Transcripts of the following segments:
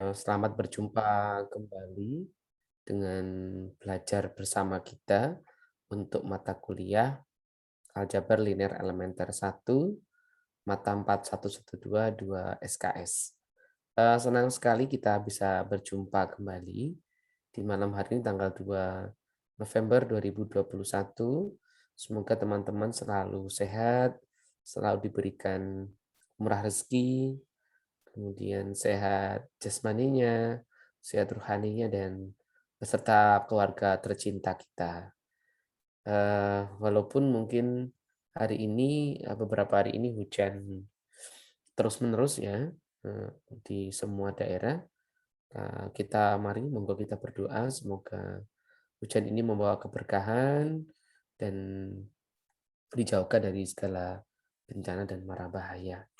Selamat berjumpa kembali dengan belajar bersama kita untuk mata kuliah Aljabar Linear Elementer 1, mata 4112 2 SKS. Senang sekali kita bisa berjumpa kembali di malam hari ini tanggal 2 November 2021. Semoga teman-teman selalu sehat, selalu diberikan murah rezeki, kemudian sehat jasmaninya, sehat rohaninya, dan beserta keluarga tercinta kita. Walaupun mungkin hari ini, beberapa hari ini hujan terus-menerus ya di semua daerah. Kita mari monggo kita berdoa semoga hujan ini membawa keberkahan dan dijauhkan dari segala bencana dan mara bahaya.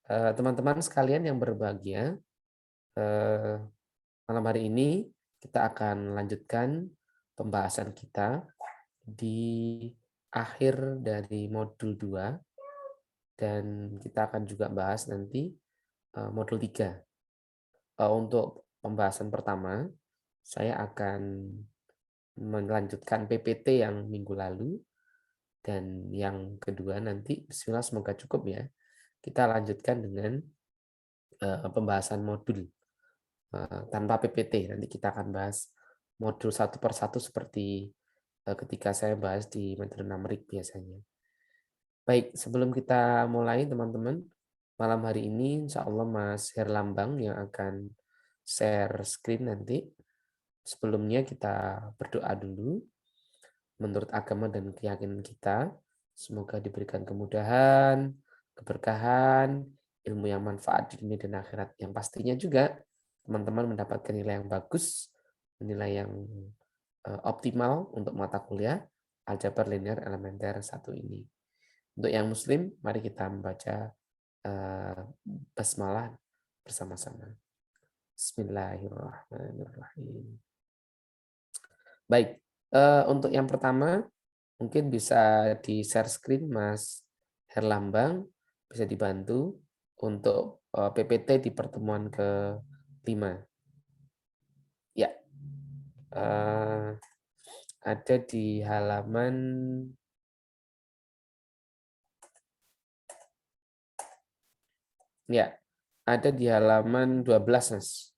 Teman-teman sekalian yang berbahagia, malam hari ini kita akan lanjutkan pembahasan kita di akhir dari modul 2 dan kita akan juga bahas nanti modul 3. Untuk pembahasan pertama, saya akan melanjutkan PPT yang minggu lalu, dan yang kedua nanti bismillah semoga cukup ya. Kita lanjutkan dengan pembahasan modul tanpa PPT. Nanti kita akan bahas modul satu per satu seperti ketika saya bahas di metode numerik biasanya. Baik, sebelum kita mulai teman-teman, malam hari ini insya Allah Mas Herlambang yang akan share screen nanti. Sebelumnya kita berdoa dulu menurut agama dan keyakinan kita. Semoga diberikan kemudahan, keberkahan, ilmu yang manfaat di dunia dan akhirat. Yang pastinya juga teman-teman mendapatkan nilai yang bagus, nilai yang optimal untuk mata kuliah Aljabar Linear Elementer 1 ini. Untuk yang muslim, mari kita membaca basmalah bersama-sama. Bismillahirrahmanirrahim. Baik, untuk yang pertama mungkin bisa di-share screen Mas Herlambang, bisa dibantu untuk PPT di pertemuan ke-5. Ya, ada di halaman ada di halaman 12, Mas.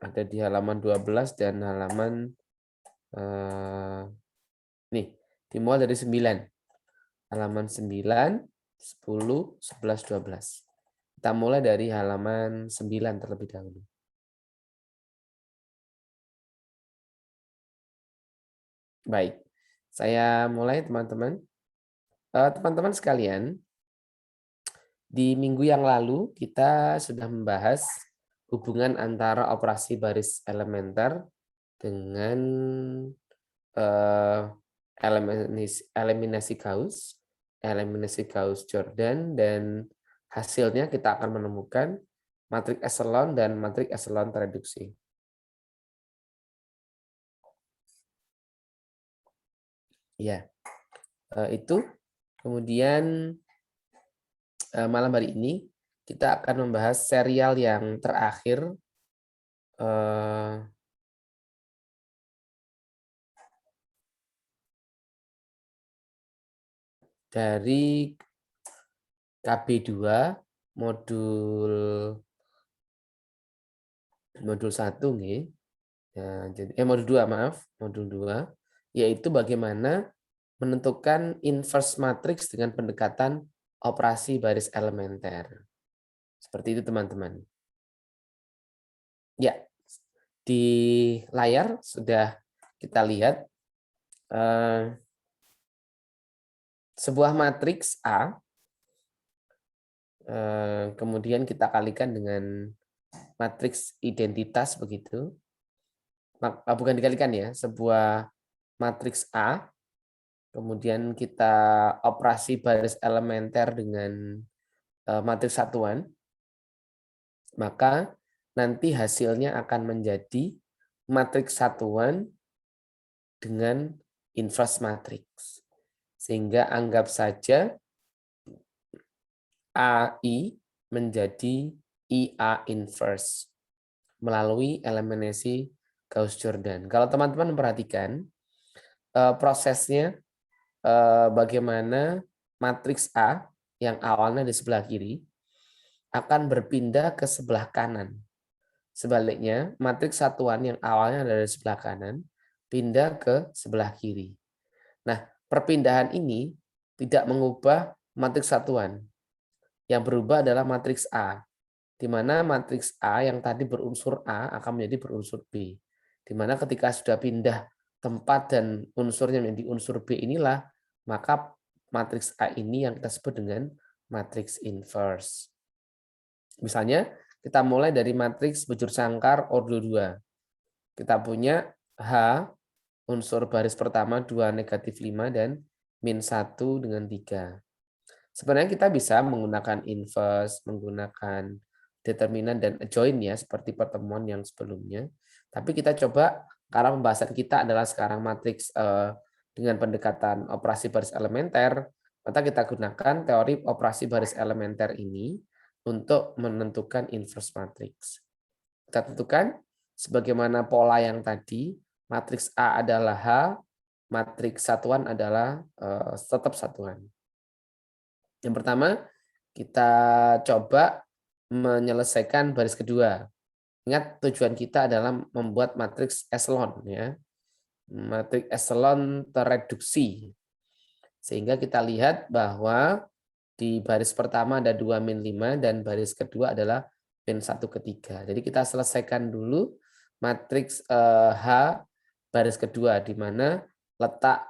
Ada di halaman 12 dan halaman nih, dimulai dari 9. Halaman 9, 10, 11, 12. Kita mulai dari halaman 9 terlebih dahulu. Baik, saya mulai teman-teman. Teman-teman sekalian, di minggu yang lalu kita sudah membahas hubungan antara operasi baris elementer dengan eliminasi Gauss-Jordan, dan hasilnya kita akan menemukan matriks echelon dan matriks echelon tereduksi. Ya, itu. Kemudian malam hari ini kita akan membahas serial yang terakhir dari KB2 modul 1 nih. Ya, jadi modul 2, maaf, modul 2, yaitu bagaimana menentukan inverse matrix dengan pendekatan operasi baris elementer. Seperti itu teman-teman. Ya, di layar sudah kita lihat sebuah matriks A, kemudian kita kalikan dengan matriks identitas begitu. Bukan dikalikan ya, sebuah matriks A, kemudian kita operasi baris elementer dengan matriks satuan, maka nanti hasilnya akan menjadi matriks satuan dengan inverse matrix. Sehingga anggap saja AI menjadi IA inverse melalui eliminasi Gauss-Jordan. Kalau teman-teman perhatikan prosesnya, bagaimana matriks A yang awalnya di sebelah kiri akan berpindah ke sebelah kanan. Sebaliknya, matriks satuan yang awalnya ada di sebelah kanan pindah ke sebelah kiri. Nah, perpindahan ini tidak mengubah matriks satuan. Yang berubah adalah matriks A, di mana matriks A yang tadi berunsur A akan menjadi berunsur B. Di mana ketika sudah pindah tempat dan unsurnya menjadi unsur B inilah, maka matriks A ini yang kita sebut dengan matriks inverse. Misalnya, kita mulai dari matriks bujur sangkar ordo 2. Kita punya H, unsur baris pertama 2 negatif 5 dan min 1 dengan 3. Sebenarnya kita bisa menggunakan inverse, menggunakan determinan dan adjoint ya, seperti pertemuan yang sebelumnya. Tapi kita coba, karena pembahasan kita adalah sekarang matriks dengan pendekatan operasi baris elementer, maka kita gunakan teori operasi baris elementer ini untuk menentukan inverse matrix. Kita tentukan sebagaimana pola yang tadi, matriks A adalah H, matriks satuan adalah tetap satuan. Yang pertama, kita coba menyelesaikan baris kedua. Ingat tujuan kita adalah membuat matriks echelon ya. Matriks echelon tereduksi. Sehingga kita lihat bahwa di baris pertama ada 2 min 5 dan baris kedua adalah min 1 ke 3. Jadi kita selesaikan dulu matriks H baris kedua di mana letak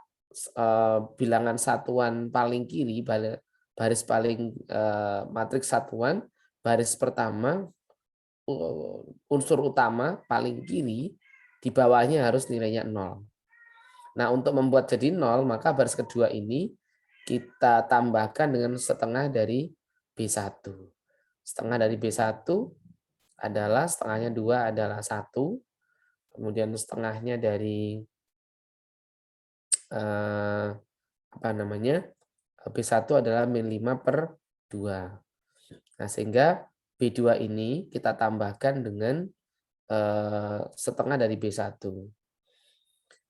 bilangan satuan paling kiri, baris paling matriks satuan, baris pertama unsur utama paling kiri, di bawahnya harus nilainya 0. Nah, untuk membuat jadi 0, maka baris kedua ini kita tambahkan dengan setengah dari B1. Setengah dari B1 adalah setengahnya 2 adalah 1. Kemudian setengahnya dari B1 adalah min 5 per 2. Nah, sehingga B2 ini kita tambahkan dengan setengah dari B1.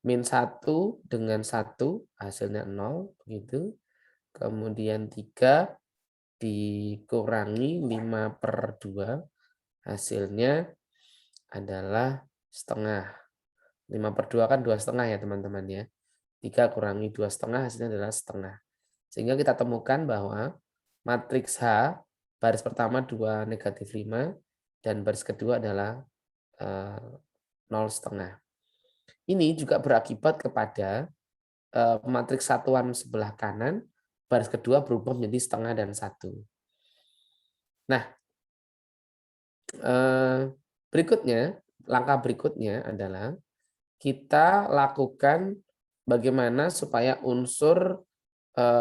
Min 1 dengan 1 hasilnya 0 begitu. Kemudian 3 dikurangi 5 per 2 hasilnya adalah setengah. 5 per 2 kan 2 setengah ya teman-teman ya. 3 kurangi 2 setengah hasilnya adalah setengah. Sehingga kita temukan bahwa matriks H baris pertama 2 negatif 5 dan baris kedua adalah 0 setengah. Ini juga berakibat kepada matriks satuan sebelah kanan, baris kedua berubah menjadi setengah dan 1. Nah, langkah berikutnya adalah kita lakukan bagaimana supaya unsur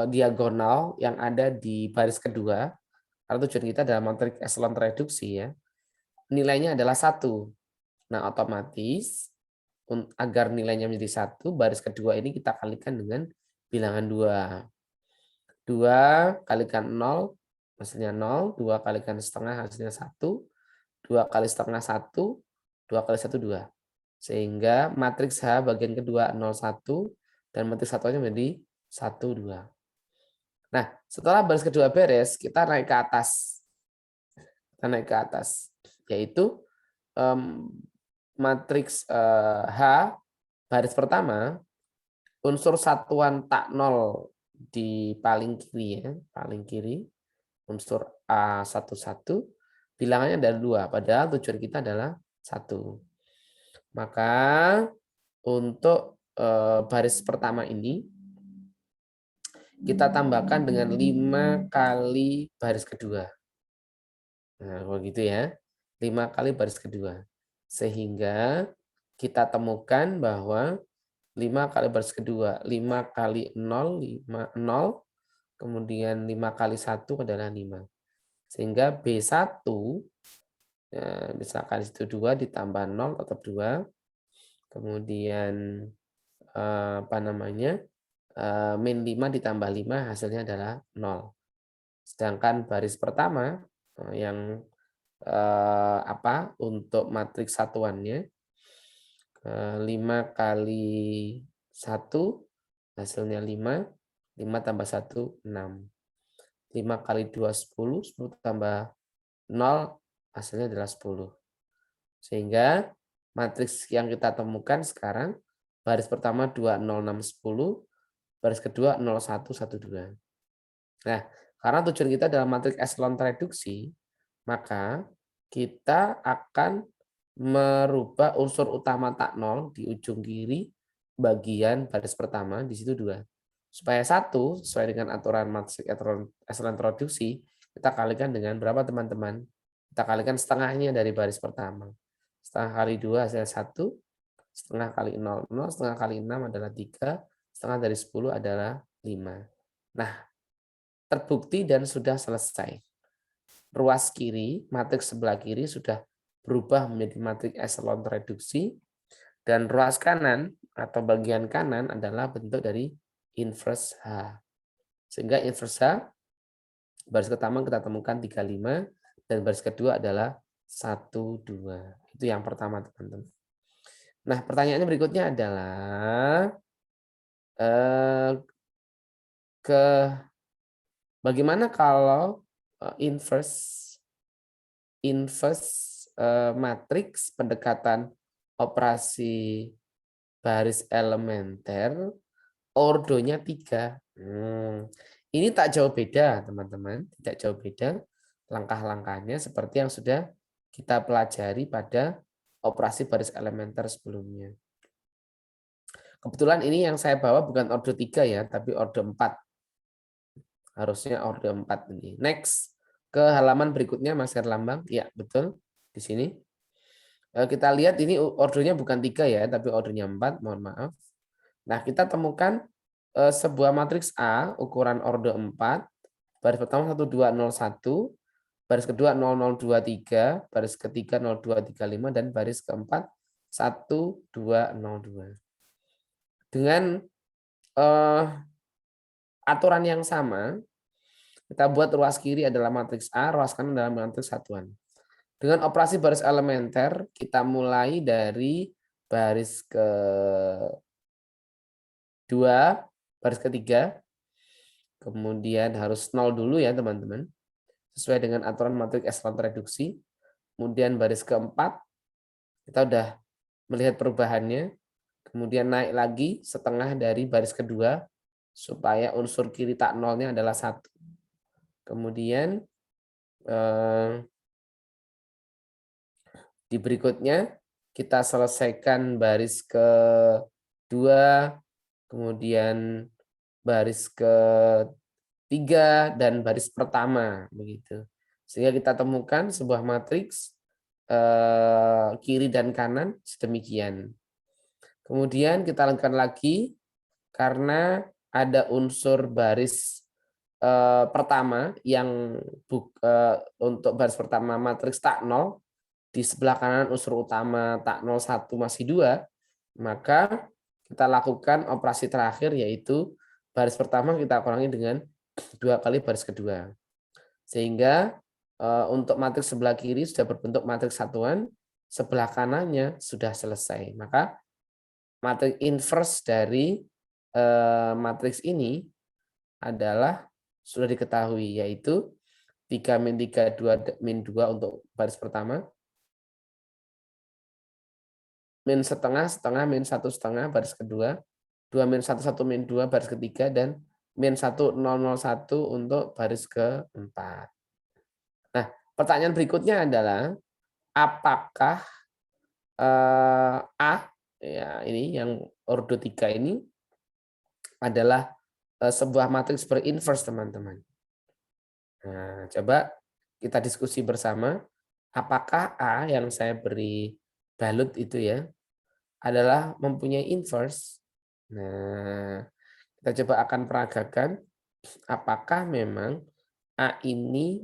diagonal yang ada di baris kedua, karena tujuan kita adalah matriks echelon tereduksi ya, nilainya adalah 1. Nah, otomatis agar nilainya menjadi 1, baris kedua ini kita kalikan dengan bilangan 2. 2 kalikan 0, hasilnya 0. 2 kalikan setengah, hasilnya 1. 2 kali setengah 1. 2 kali 1, 2. Sehingga matriks H bagian kedua 0, 1. Dan matriks satuannya menjadi 1, 2. Nah, setelah baris kedua beres, kita naik ke atas. Yaitu matriks H baris pertama, unsur satuan tak 0 di paling kiri ya, paling kiri, unsur A11, bilangannya ada 2, padahal tujuan kita adalah 1. Maka untuk baris pertama ini kita tambahkan dengan 5 kali baris kedua. Nah, begitu ya. 5 kali baris kedua. Sehingga kita temukan bahwa 5 kali baris kedua, 5 kali 0, 0, kemudian 5 kali 1 adalah 5. Sehingga B1, misalkan itu 2 ditambah 0 tetap 2. Kemudian min 5 ditambah 5 hasilnya adalah 0. Sedangkan baris pertama yang untuk matriks satuannya 5 kali 1 hasilnya 5, 5 tambah 1 6. 5 kali 2 10, 10 tambah 0 hasilnya adalah 10. Sehingga matriks yang kita temukan sekarang baris pertama 2 0 6 10, baris kedua 0 1 1 2. Nah, karena tujuan kita adalah matriks echelon reduksi, maka kita akan merubah unsur utama tak 0 di ujung kiri bagian baris pertama, di situ 2. Supaya 1 sesuai dengan aturan matriks echelon reduksi, kita kalikan dengan berapa teman-teman? Kita kalikan setengahnya dari baris pertama. Setengah kali 2 hasilnya 1, setengah kali 0, 0, setengah kali 6 adalah 3, setengah dari 10 adalah 5. Nah, terbukti dan sudah selesai. Ruas kiri, matriks sebelah kiri sudah berubah menjadi matriks echelon reduksi, dan ruas kanan atau bagian kanan adalah bentuk dari inverse H. Sehingga inverse H, baris pertama kita temukan 35, dan baris kedua adalah 1, 2. Itu yang pertama, teman-teman. Nah, pertanyaannya berikutnya adalah bagaimana kalau inverse matriks pendekatan operasi baris elementer ordonya 3. Ini tak jauh beda, teman-teman. Tidak jauh beda langkah-langkahnya seperti yang sudah kita pelajari pada operasi baris elementer sebelumnya. Kebetulan ini yang saya bawa bukan ordo 3 ya, tapi ordo 4. Harusnya ordo 4 ini. Next, ke halaman berikutnya Mas Herlambang. Ya, betul. Di sini. Kita lihat ini ordonya bukan 3 ya, tapi ordonya 4, mohon maaf. Nah, kita temukan sebuah matriks A ukuran ordo 4, baris pertama 1 2 0 1, baris kedua 0 0 2 3, baris ketiga 0 2 3 5, dan baris keempat 1 2 0 2. Dengan aturan yang sama, kita buat ruas kiri adalah matriks A, ruas kanan adalah matriks satuan. Dengan operasi baris elementer, kita mulai dari baris kedua, baris ketiga, kemudian harus 0 dulu ya teman-teman, sesuai dengan aturan matriks echelon reduksi. Kemudian baris keempat, kita udah melihat perubahannya, kemudian naik lagi setengah dari baris kedua, supaya unsur kiri tak nolnya adalah 1. Kemudian di berikutnya kita selesaikan baris kedua, kemudian baris ketiga, dan baris pertama begitu. Sehingga kita temukan sebuah matriks kiri dan kanan sedemikian. Kemudian kita lakukan lagi karena ada unsur baris pertama yang untuk baris pertama matriks tak 0, di sebelah kanan unsur utama tak 0 1 masih 2, maka kita lakukan operasi terakhir yaitu baris pertama kita kurangi dengan 2 kali baris kedua. Sehingga untuk matriks sebelah kiri sudah berbentuk matriks satuan, sebelah kanannya sudah selesai. Maka matriks inverse dari matriks ini adalah sudah diketahui, yaitu 3 min 3 2 min 2 untuk baris pertama, min setengah setengah min 1 setengah baris kedua, 2 min 1 1 min 2 baris ketiga, dan min 1 0 0 1 untuk baris keempat. Nah, pertanyaan berikutnya adalah apakah A ya ini yang ordo 3 ini adalah sebuah matriks berinverse, teman-teman. Nah, coba kita diskusi bersama apakah A yang saya beri balut itu ya adalah mempunyai inverse. Nah, kita coba akan peragakan apakah memang A ini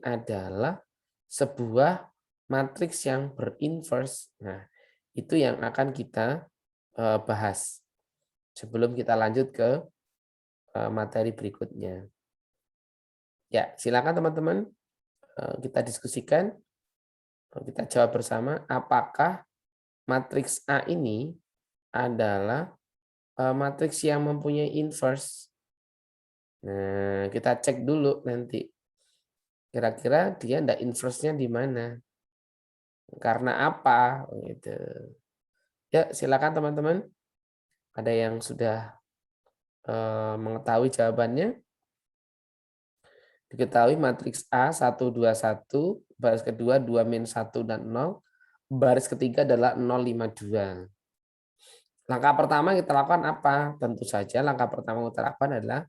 adalah sebuah matriks yang berinverse. Nah, itu yang akan kita bahas. sebelum kita lanjut ke materi berikutnya. Ya, silakan teman-teman kita diskusikan, kita jawab bersama apakah matriks A ini adalah matriks yang mempunyai inverse. Nah, kita cek dulu nanti. Kira-kira dia ndak inverse-nya di mana? Karena apa? Gitu. Ya, silakan teman-teman. Ada yang sudah mengetahui jawabannya? Diketahui matriks A 121, baris kedua 2 min 1 dan 0, baris ketiga adalah 052. Langkah pertama kita lakukan apa? Tentu saja langkah pertama kita lakukan adalah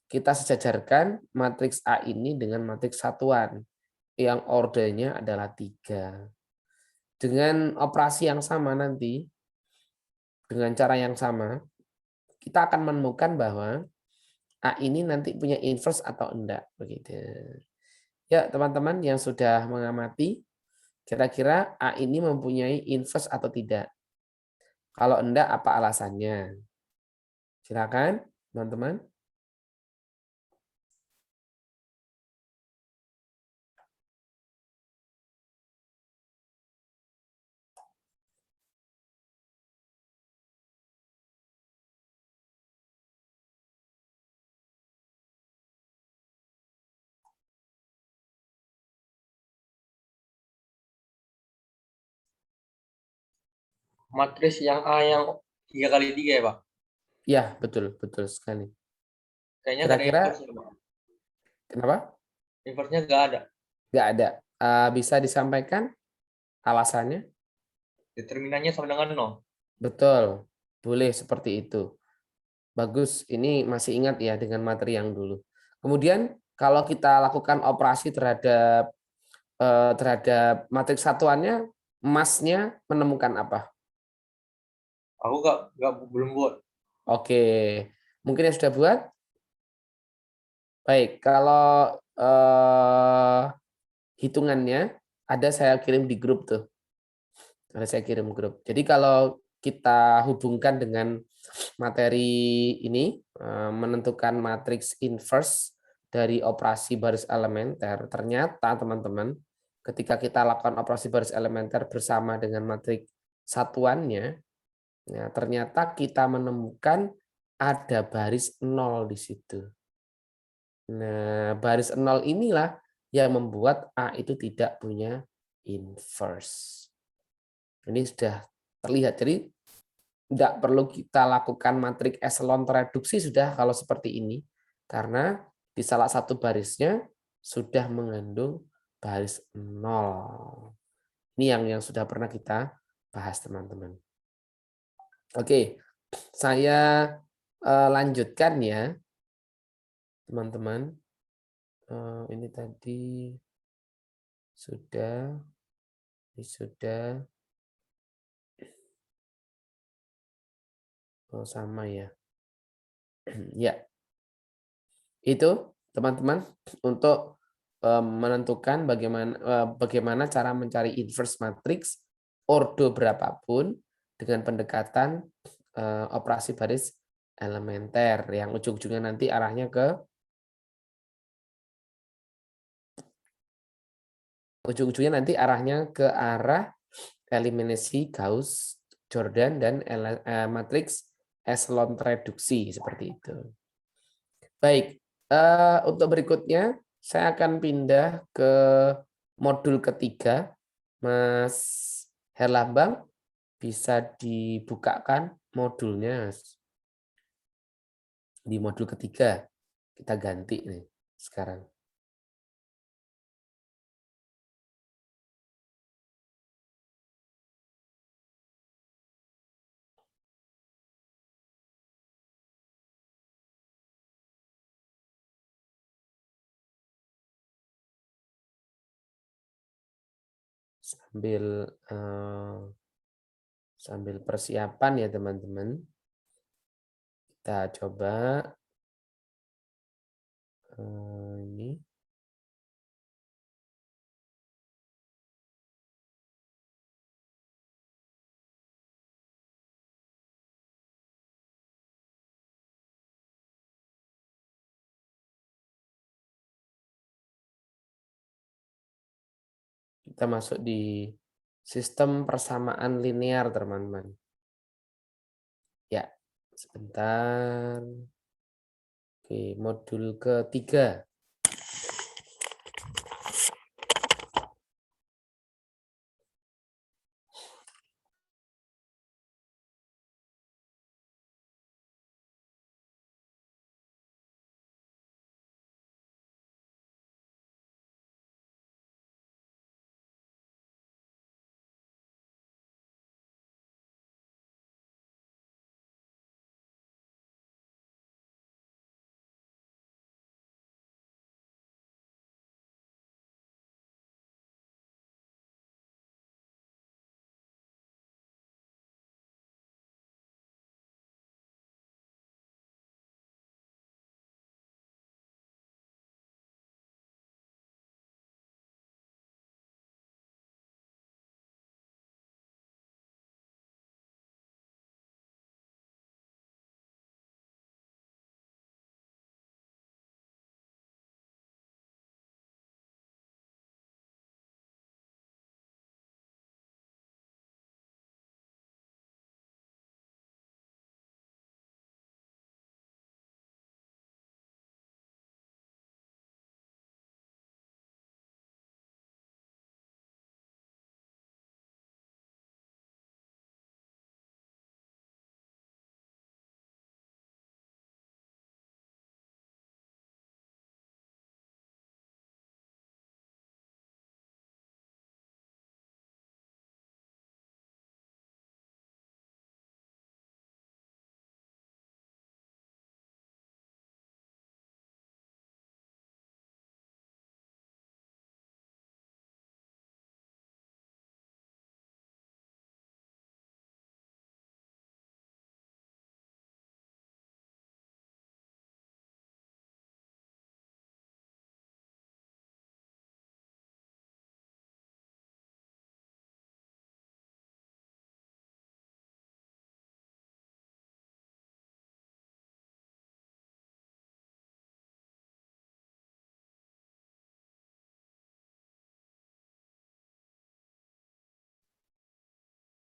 kita sejajarkan matriks A ini dengan matriks satuan yang ordernya adalah 3. Dengan operasi yang sama nanti, dengan cara yang sama, kita akan menemukan bahwa A ini nanti punya inverse atau enggak. Begitu. Ya, teman-teman yang sudah mengamati, kira-kira A ini mempunyai inverse atau tidak? Kalau enggak, apa alasannya? Silakan, teman-teman. Matriks yang A yang 3 kali 3 ya, Pak? Ya, betul, betul sekali. Kayaknya gak ada Kira-kira inverse, Pak. kenapa? Inverse-nya gak ada. Nggak ada. Bisa disampaikan alasannya? Determinannya sama dengan 0. Betul, boleh seperti itu. Bagus, ini masih ingat ya dengan materi yang dulu. Kemudian kalau kita lakukan operasi terhadap matriks satuannya, masnya menemukan apa? Aku belum buat. Oke, mungkin yang sudah buat. Baik, kalau hitungannya ada saya kirim di grup tuh. Ada saya kirim grup. Jadi kalau kita hubungkan dengan materi ini, menentukan matriks inverse dari operasi baris elementer, ternyata teman-teman, ketika kita lakukan operasi baris elementer bersama dengan matriks satuannya, ya, ternyata kita menemukan ada baris nol di situ. Nah, baris nol inilah yang membuat A itu tidak punya inverse. Ini sudah terlihat. Jadi tidak perlu kita lakukan matriks eselon tereduksi sudah kalau seperti ini. Karena di salah satu barisnya sudah mengandung baris nol. Ini yang sudah pernah kita bahas teman-teman. Oke, saya lanjutkan ya teman-teman. Ini tadi sudah, ini sudah sama ya. Ya, itu teman-teman untuk menentukan bagaimana cara mencari inverse matrix ordo berapapun dengan pendekatan operasi baris elementer yang ujung-ujungnya nanti arahnya ke arah eliminasi Gauss, Jordan dan matriks echelon reduksi seperti itu. Baik, untuk berikutnya saya akan pindah ke modul ketiga. Mas Herlambang bisa dibukakan modulnya di modul ketiga. Kita ganti nih sekarang. Sambil persiapan ya teman-teman. Kita coba ini. Kita masuk di sistem persamaan linear, teman-teman. Ya, sebentar. Oke, modul ketiga.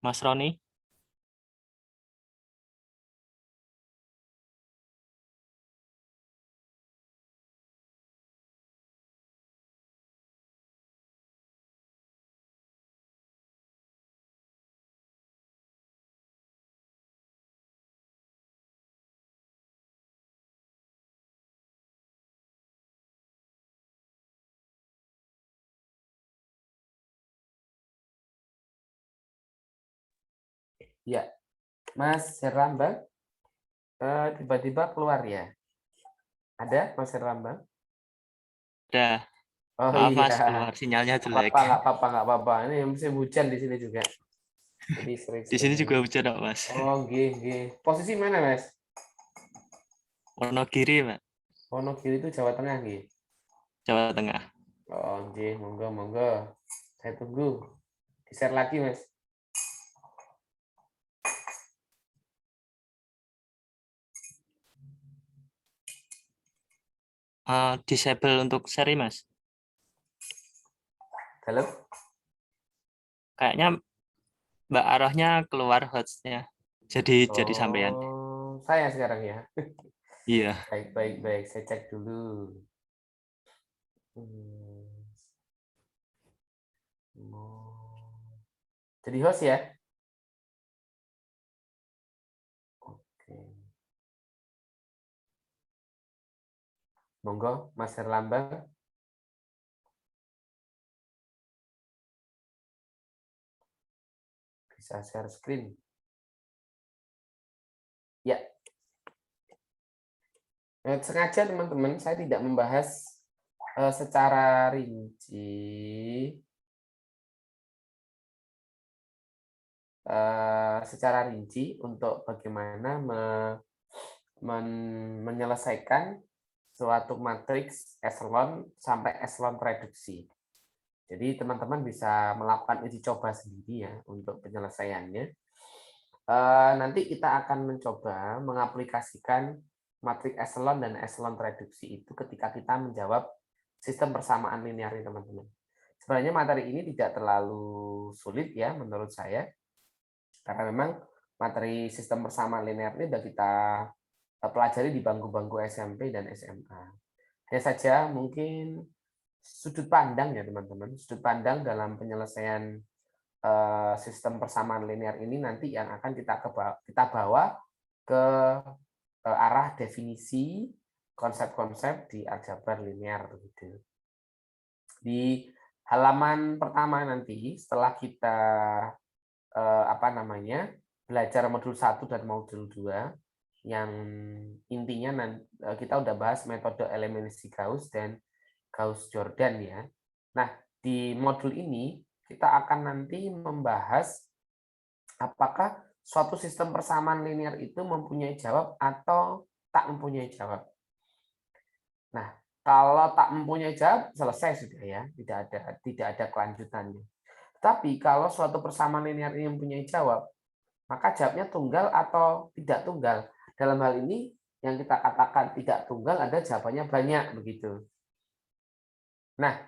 Mas Roni, Ya, Mas Herlambang tiba-tiba keluar ya. Ada Mas Herlambang? udah. Oh Maaf iya, Mas, keluar sinyalnya nggak jelek. apa-apa, nggak apa-apa, nggak apa-apa. Ini musim hujan di sini juga. Jadi Di sering-sering. sini juga hujan kok Mas. Oh, gih. Posisi mana, Mas? Wonogiri, Mas. Wonogiri itu Jawa Tengah, gih. Jawa Tengah. Oh, gih, monggo. Saya tunggu. Di-share lagi, Mas. Disable untuk seri Mas. Halo? Kayaknya Mbak Arahnya keluar hostnya. Jadi sampean. Oh, saya sekarang ya. Iya. Baik. Saya cek dulu. Hmm. Jadi host ya? Oke. Monggo, Mas Herlambang. Bisa share screen. Ya. Sengaja teman-teman, saya tidak membahas secara rinci untuk bagaimana menyelesaikan suatu matriks eselon sampai eselon reduksi. Jadi teman-teman bisa melakukan uji coba sendiri ya untuk penyelesaiannya. Nanti kita akan mencoba mengaplikasikan matriks eselon dan eselon reduksi itu ketika kita menjawab sistem persamaan linear, teman-teman. Sebenarnya materi ini tidak terlalu sulit ya menurut saya, karena memang materi sistem persamaan linear ini sudah kita pelajari di bangku-bangku SMP dan SMA. Hanya saja mungkin sudut pandang ya teman-teman, sudut pandang dalam penyelesaian sistem persamaan linear ini nanti yang akan kita bawa ke arah definisi konsep-konsep di aljabar linear begitu. Di halaman pertama nanti setelah kita belajar modul 1 dan modul 2 yang intinya kita udah bahas metode eliminasi Gauss dan Gauss-Jordan ya. Nah, di modul ini kita akan nanti membahas apakah suatu sistem persamaan linear itu mempunyai jawab atau tak mempunyai jawab. Nah, kalau tak mempunyai jawab selesai sudah ya, tidak ada kelanjutannya. Tapi kalau suatu persamaan linear ini mempunyai jawab, maka jawabnya tunggal atau tidak tunggal. Dalam hal ini yang kita katakan tidak tunggal ada jawabannya banyak begitu. Nah,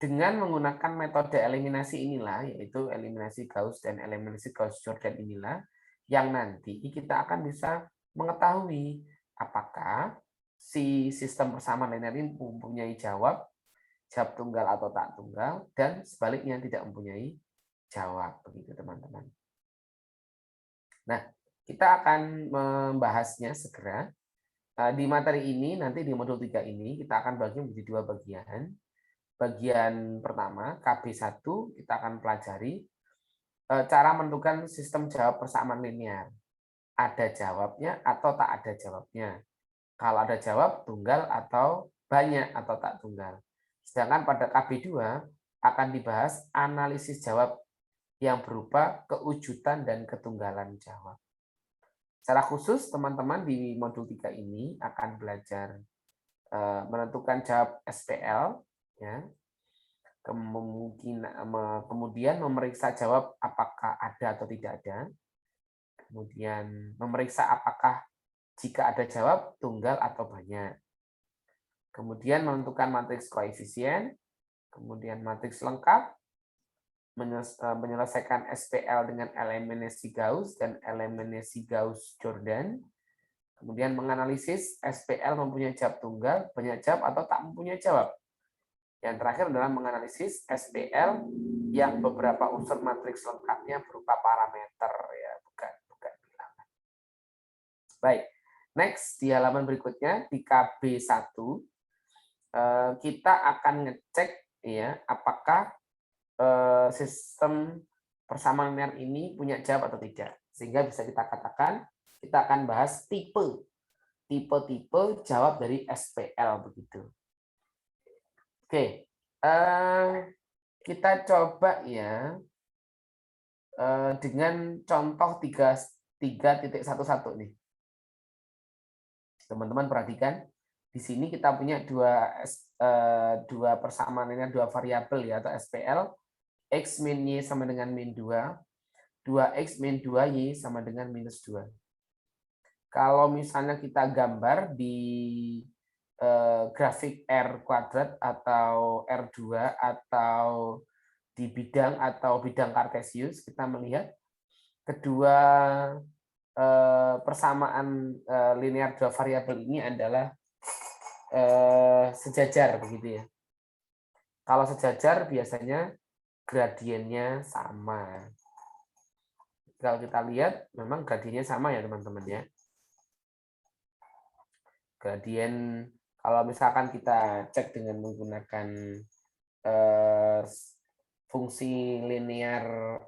dengan menggunakan metode eliminasi inilah, yaitu eliminasi Gauss dan eliminasi Gauss-Jordan inilah, yang nanti kita akan bisa mengetahui apakah si sistem persamaan linear ini mempunyai jawab tunggal atau tak tunggal, dan sebaliknya tidak mempunyai jawab, begitu teman-teman. Nah, kita akan membahasnya segera. Di materi ini, nanti di modul 3 ini, kita akan bagi menjadi 2 bagian. Bagian pertama, KB1, kita akan pelajari cara menentukan sistem jawab persamaan linear. Ada jawabnya atau tak ada jawabnya. Kalau ada jawab, tunggal atau banyak atau tak tunggal. Sedangkan pada KB2 akan dibahas analisis jawab yang berupa kewujudan dan ketunggalan jawab. Secara khusus, teman-teman di modul 3 ini akan belajar menentukan jawab SPL, ya. Kemudian memeriksa jawab apakah ada atau tidak ada. Kemudian memeriksa apakah jika ada jawab tunggal atau banyak. Kemudian menentukan matriks koefisien, kemudian matriks lengkap, menyelesaikan SPL dengan eliminasi Gauss dan eliminasi Gauss-Jordan, kemudian menganalisis SPL mempunyai jawab tunggal, banyak jawab atau tak mempunyai jawab. Yang terakhir adalah menganalisis SPL yang beberapa unsur matriks lengkapnya berupa parameter ya, bukan bilangan. Baik, next di halaman berikutnya di KB1 kita akan ngecek ya apakah sistem persamaan linear ini punya jawab atau tidak. Sehingga bisa kita katakan kita akan bahas tipe jawab dari SPL begitu. Oke, kita coba ya dengan contoh 3.11 nih. Teman-teman perhatikan, di sini kita punya dua persamaan linear, dua variabel ya atau SPL. X min Y sama dengan min 2, 2X min 2Y sama dengan minus 2. Kalau misalnya kita gambar di grafik R kuadrat atau R2 atau di bidang kartesius, kita melihat kedua persamaan linear dua variabel ini adalah sejajar begitu ya. Kalau sejajar biasanya gradiennya sama. Kalau kita lihat, memang gradiennya sama ya teman-teman ya. Gradien, kalau misalkan kita cek dengan menggunakan fungsi linear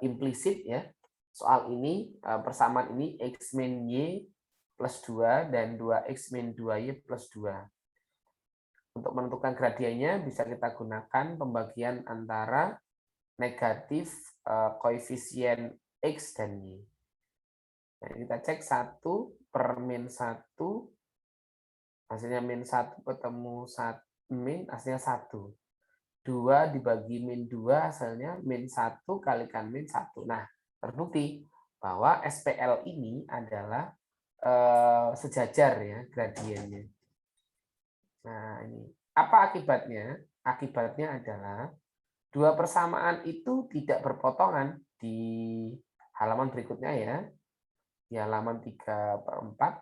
implisit ya, soal ini persamaan ini X min Y plus 2 dan 2X min 2Y plus 2. Untuk menentukan gradiennya bisa kita gunakan pembagian antara negatif koefisien X dan Y. Nah, kita cek 1 per min 1, hasilnya min 1 ketemu min, hasilnya 1. 2 dibagi min 2, hasilnya min 1 kalikan min 1. Nah, terbukti bahwa SPL ini adalah sejajar ya gradiennya. Nah, ini Apa akibatnya? Akibatnya adalah dua persamaan itu tidak berpotongan di halaman berikutnya ya. Di halaman 3/4.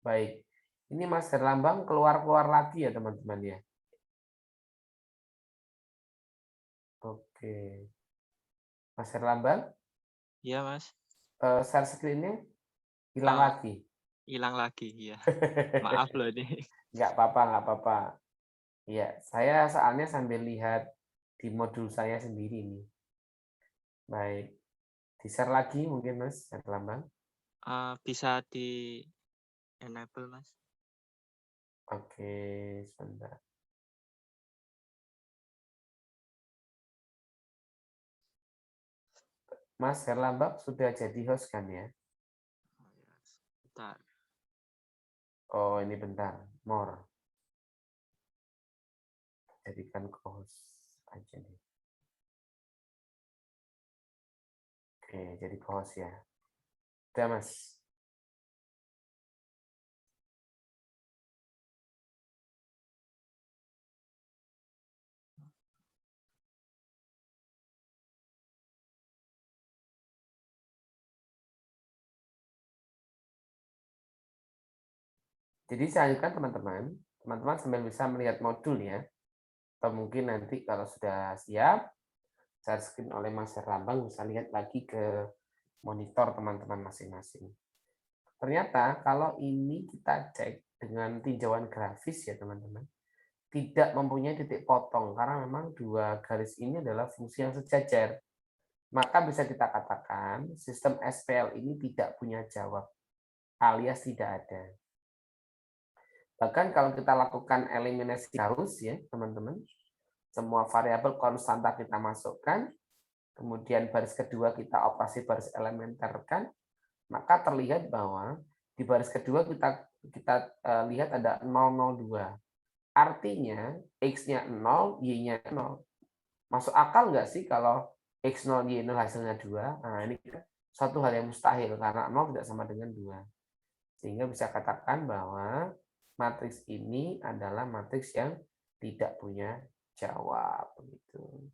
Baik. Ini Mas Herlambang keluar-keluar lagi ya teman-teman ya. Oke. Mas Herlambang, Iya, Mas. share screen-nya hilang Oh, lagi. hilang lagi, iya. Maaf loh ini. Nggak apa-apa, nggak apa-apa. Iya, saya soalnya sambil lihat di modul saya sendiri nih. Baik. Di-share lagi mungkin Mas Herlambang. Bisa di enable, Mas. Oke, sebentar. Mas Herlambang sudah jadi host kan ya? Oh, ya. Bentar. Oh, ini bentar. More. Jadikan co-host aja nih. Oke, jadi co-host ya. Udah, Mas. Jadi saya lanjutkan teman-teman. Teman-teman sambil bisa melihat modul ya. Atau mungkin nanti kalau sudah siap, share screen oleh Mas Herlambang bisa lihat lagi ke monitor teman-teman masing-masing. Ternyata kalau ini kita cek dengan tinjauan grafis ya teman-teman, tidak mempunyai titik potong karena memang dua garis ini adalah fungsi yang sejajar. Maka bisa kita katakan sistem SPL ini tidak punya jawab alias tidak ada. Bahkan kalau kita lakukan eliminasi Gauss ya teman-teman, semua variabel konstanta kita masukkan, kemudian baris kedua kita operasi baris elementer-kan, maka terlihat bahwa di baris kedua kita lihat ada 002. Artinya X-nya 0, Y-nya 0. Masuk akal nggak sih kalau X0, Y0 hasilnya 2? Nah, ini suatu hal yang mustahil karena 0 tidak sama dengan 2. Sehingga bisa katakan bahwa matriks ini adalah matriks yang tidak punya jawab. Begitu.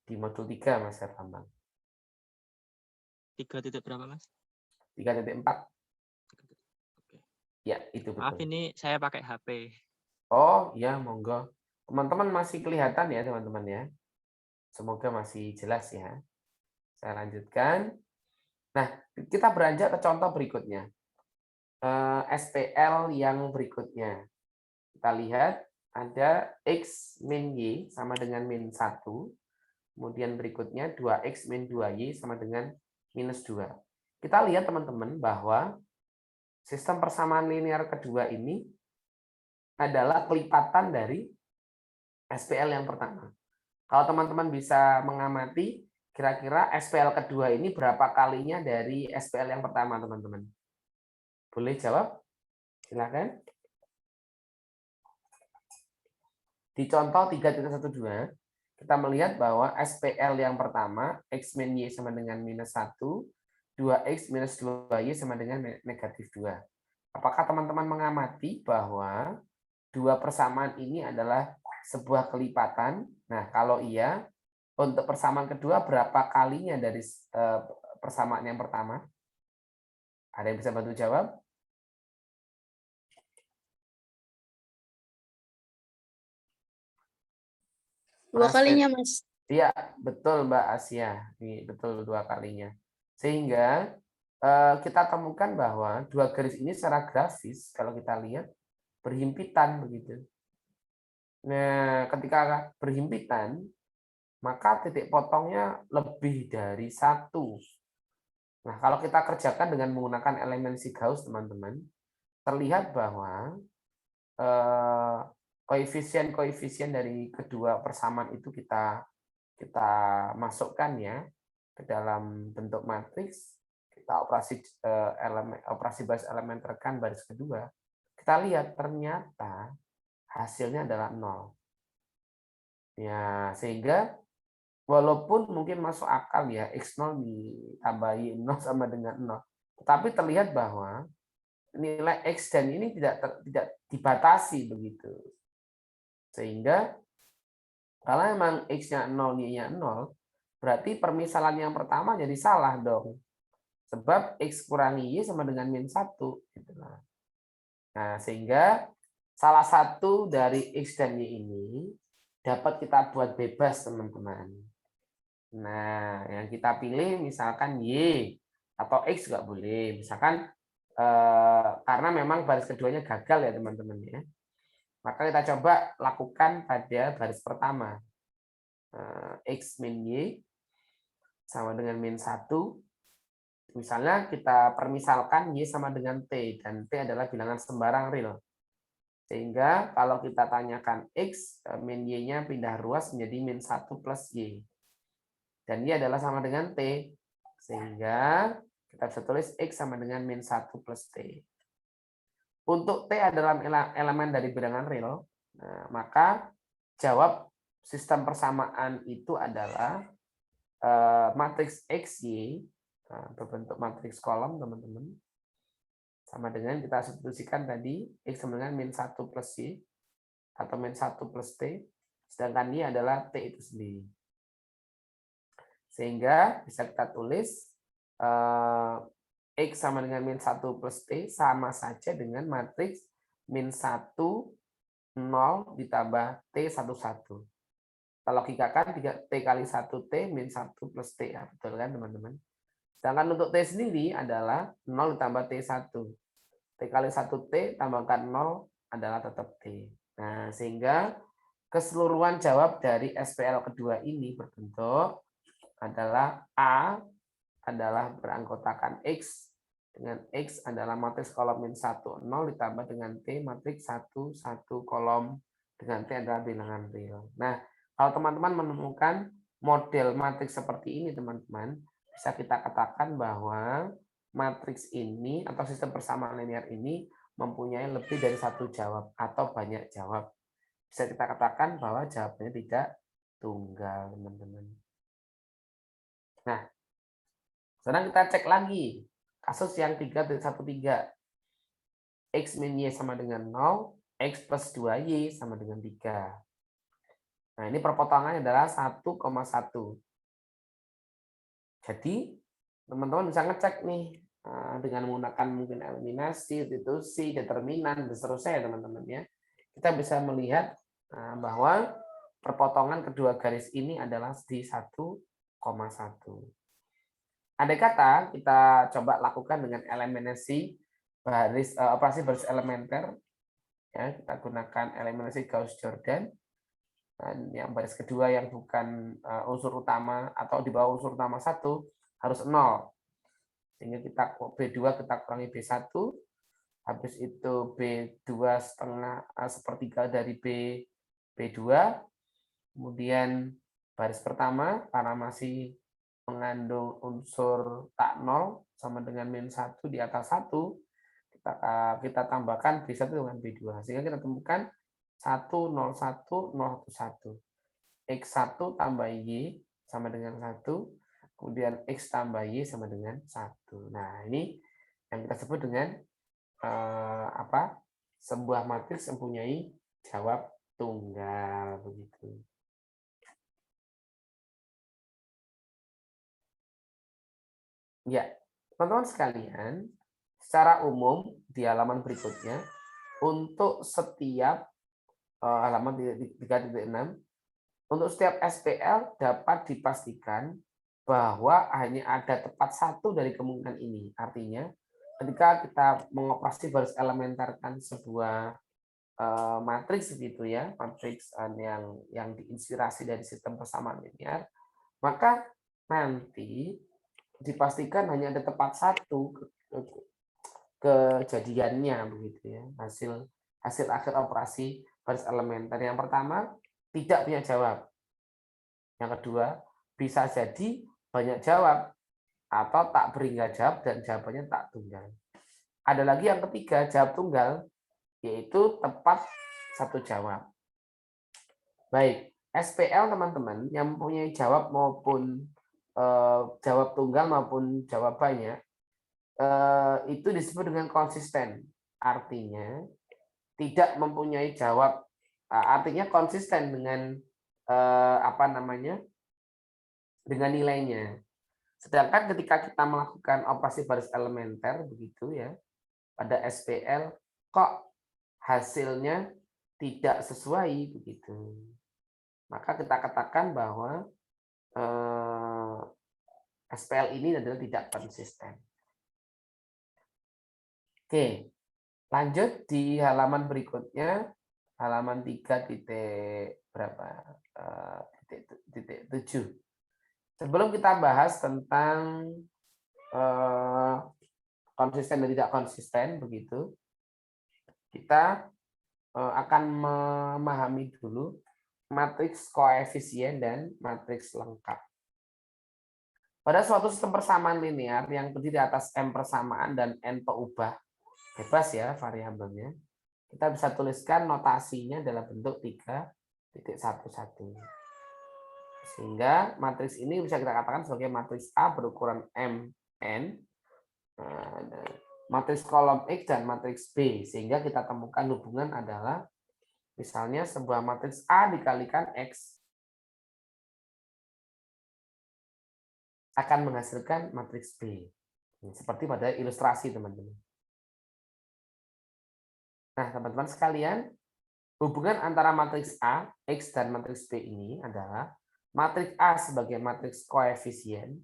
Di modul 3, Mas Herlambang. 3 titik berapa, Mas? 3.4. Oke. Ya, itu Maaf, betul. ini saya pakai HP. Oh, ya, monggo. Teman-teman masih kelihatan ya, teman-teman ya. Semoga masih jelas ya. Saya lanjutkan. Nah, kita beranjak ke contoh berikutnya. SPL yang berikutnya. Kita lihat ada X min Y sama dengan min 1. Kemudian berikutnya 2X min 2Y sama dengan minus 2. Kita lihat teman-teman bahwa sistem persamaan linear kedua ini adalah kelipatan dari SPL yang pertama. Kalau teman-teman bisa mengamati, kira-kira SPL kedua ini berapa kalinya dari SPL yang pertama, teman-teman? Boleh jawab? Silakan. Di contoh 3.12, kita melihat bahwa SPL yang pertama, X min Y sama dengan minus 1, 2X minus 2Y sama dengan negatif 2. Apakah teman-teman mengamati bahwa dua persamaan ini adalah sebuah kelipatan? Nah, kalau iya, untuk persamaan kedua berapa kalinya dari persamaan yang pertama? Ada yang bisa bantu jawab? Dua kalinya, Mas. Iya, betul Mbak Asia. Ini betul 2 kalinya. Sehingga kita temukan bahwa dua garis ini secara grafis kalau kita lihat berhimpitan begitu. Nah, ketika berhimpitan, maka titik potongnya lebih dari 1. Nah, kalau kita kerjakan dengan menggunakan elemen Gauss, teman-teman, terlihat bahwa koefisien-koefisien dari kedua persamaan itu kita masukkan ya ke dalam bentuk matriks, kita operasi baris elementer-kan baris kedua, kita lihat ternyata hasilnya adalah 0. Ya, sehingga walaupun mungkin masuk akal ya X0 ditambah Y0 sama dengan 0, tetapi terlihat bahwa nilai X dan ini tidak dibatasi begitu. Sehingga kalau memang X-nya 0, Y-nya 0, berarti permisalan yang pertama jadi salah dong. Sebab X kurangi Y sama dengan min 1. Gitu. Nah, sehingga salah satu dari X dan Y ini dapat kita buat bebas, teman-teman. Nah, yang kita pilih misalkan Y atau X juga boleh. Misalkan karena memang baris keduanya gagal ya, teman-teman ya. Maka kita coba lakukan pada baris pertama. X min Y sama dengan min 1. Misalnya kita permisalkan Y sama dengan T, dan T adalah bilangan sembarang real. Sehingga kalau kita tanyakan X, min Y-nya pindah ruas menjadi min 1 plus Y. Dan Y adalah sama dengan T. Sehingga kita bisa tulis X sama dengan min 1 plus T. Untuk T adalah elemen dari bilangan real, maka jawab sistem persamaan itu adalah matriks XY berbentuk matriks kolom, teman-teman. Sama dengan kita substitusikan tadi, X sama dengan min 1 plus Y, atau min 1 plus T, sedangkan Y adalah T itu sendiri. Sehingga bisa kita tulis X sama dengan min 1 plus T sama saja dengan matriks min 1, 0 ditambah T 1, 1. Kita logikakan 3T kali 1T min 1 plus T. Ya, betul kan, teman-teman? Sedangkan untuk T sendiri adalah 0 ditambah T1. T kali 1T tambahkan 0 adalah tetap T. Nah, sehingga keseluruhan jawab dari SPL kedua ini berbentuk adalah A adalah beranggotakan X, dengan X adalah matriks kolom min 1, 0 ditambah dengan T matriks 1, 1 kolom, dengan T adalah bilangan real. Nah, kalau teman-teman menemukan model matriks seperti ini, teman-teman, bisa kita katakan bahwa matriks ini atau sistem persamaan linear ini mempunyai lebih dari satu jawab atau banyak jawab. Bisa kita katakan bahwa jawabannya tidak tunggal, teman-teman. Nah, sekarang kita cek lagi kasus yang 3.13. X min Y sama dengan 0, X plus 2Y sama dengan 3. Nah, ini perpotongannya adalah 1,1. Jadi, teman-teman bisa ngecek nih dengan menggunakan mungkin eliminasi, substitusi, determinan, dan seterusnya, teman-teman ya. Kita bisa melihat bahwa perpotongan kedua garis ini adalah di 1,1. Andai kata kita coba lakukan dengan eliminasi operasi baris elementer, ya, kita gunakan eliminasi Gauss-Jordan. Dan yang baris kedua yang bukan unsur utama atau di bawah unsur utama 1 harus 0. Sehingga kita B2 kita kurangi B1, habis itu B2 setengah sepertiga dari B2, kemudian baris pertama karena masih mengandung unsur tak 0 sama dengan min 1 di atas 1, kita tambahkan B1 dengan B2. Sehingga kita temukan 1, 0, 1, 0, 1. X1 tambah Y sama dengan 1, kemudian X tambah Y sama dengan 1. Nah, ini yang kita sebut dengan sebuah matriks mempunyai jawab tunggal, begitu. Ya, teman-teman sekalian, secara umum di halaman berikutnya, untuk setiap halaman 3.6, untuk setiap SPL dapat dipastikan bahwa hanya ada tepat satu dari kemungkinan ini. Artinya, ketika kita mengoperasi baris elementerkan sebuah matriks gitu ya, matriks yang diinspirasi dari sistem persamaan linear, maka nanti dipastikan hanya ada tepat satu kejadiannya begitu ya, hasil akhir operasi baris elementer. Yang pertama, tidak punya jawab. Yang kedua, bisa jadi banyak jawab atau tak beringat jawab dan jawabannya tak tunggal. Ada lagi yang ketiga, jawab tunggal, yaitu tepat satu jawab. Baik, SPL teman-teman yang mempunyai jawab maupun jawab tunggal maupun jawab banyak, itu disebut dengan konsisten. Artinya tidak mempunyai jawab, artinya konsisten dengan apa namanya, dengan nilainya. Sedangkan ketika kita melakukan operasi baris elementer begitu ya, pada SPL kok hasilnya tidak sesuai begitu. Maka kita katakan bahwa SPL ini adalah tidak konsisten. Oke, lanjut di halaman berikutnya, halaman 3 titik berapa? Titik 7. Sebelum kita bahas tentang konsisten dan tidak konsisten begitu, kita akan memahami dulu matriks koefisien dan matriks lengkap. Pada suatu sistem persamaan linear yang terdiri atas M persamaan dan N peubah, bebas ya variabelnya, kita bisa tuliskan notasinya dalam bentuk 3.11. Sehingga matriks ini bisa kita katakan sebagai matriks A berukuran Mn, matriks kolom X dan matriks B. Sehingga kita temukan hubungan adalah misalnya sebuah matriks A dikalikan X akan menghasilkan matriks B. Seperti pada ilustrasi teman-teman. Nah, teman-teman sekalian, hubungan antara matriks A, X, dan matriks B ini adalah matriks A sebagai matriks koefisien,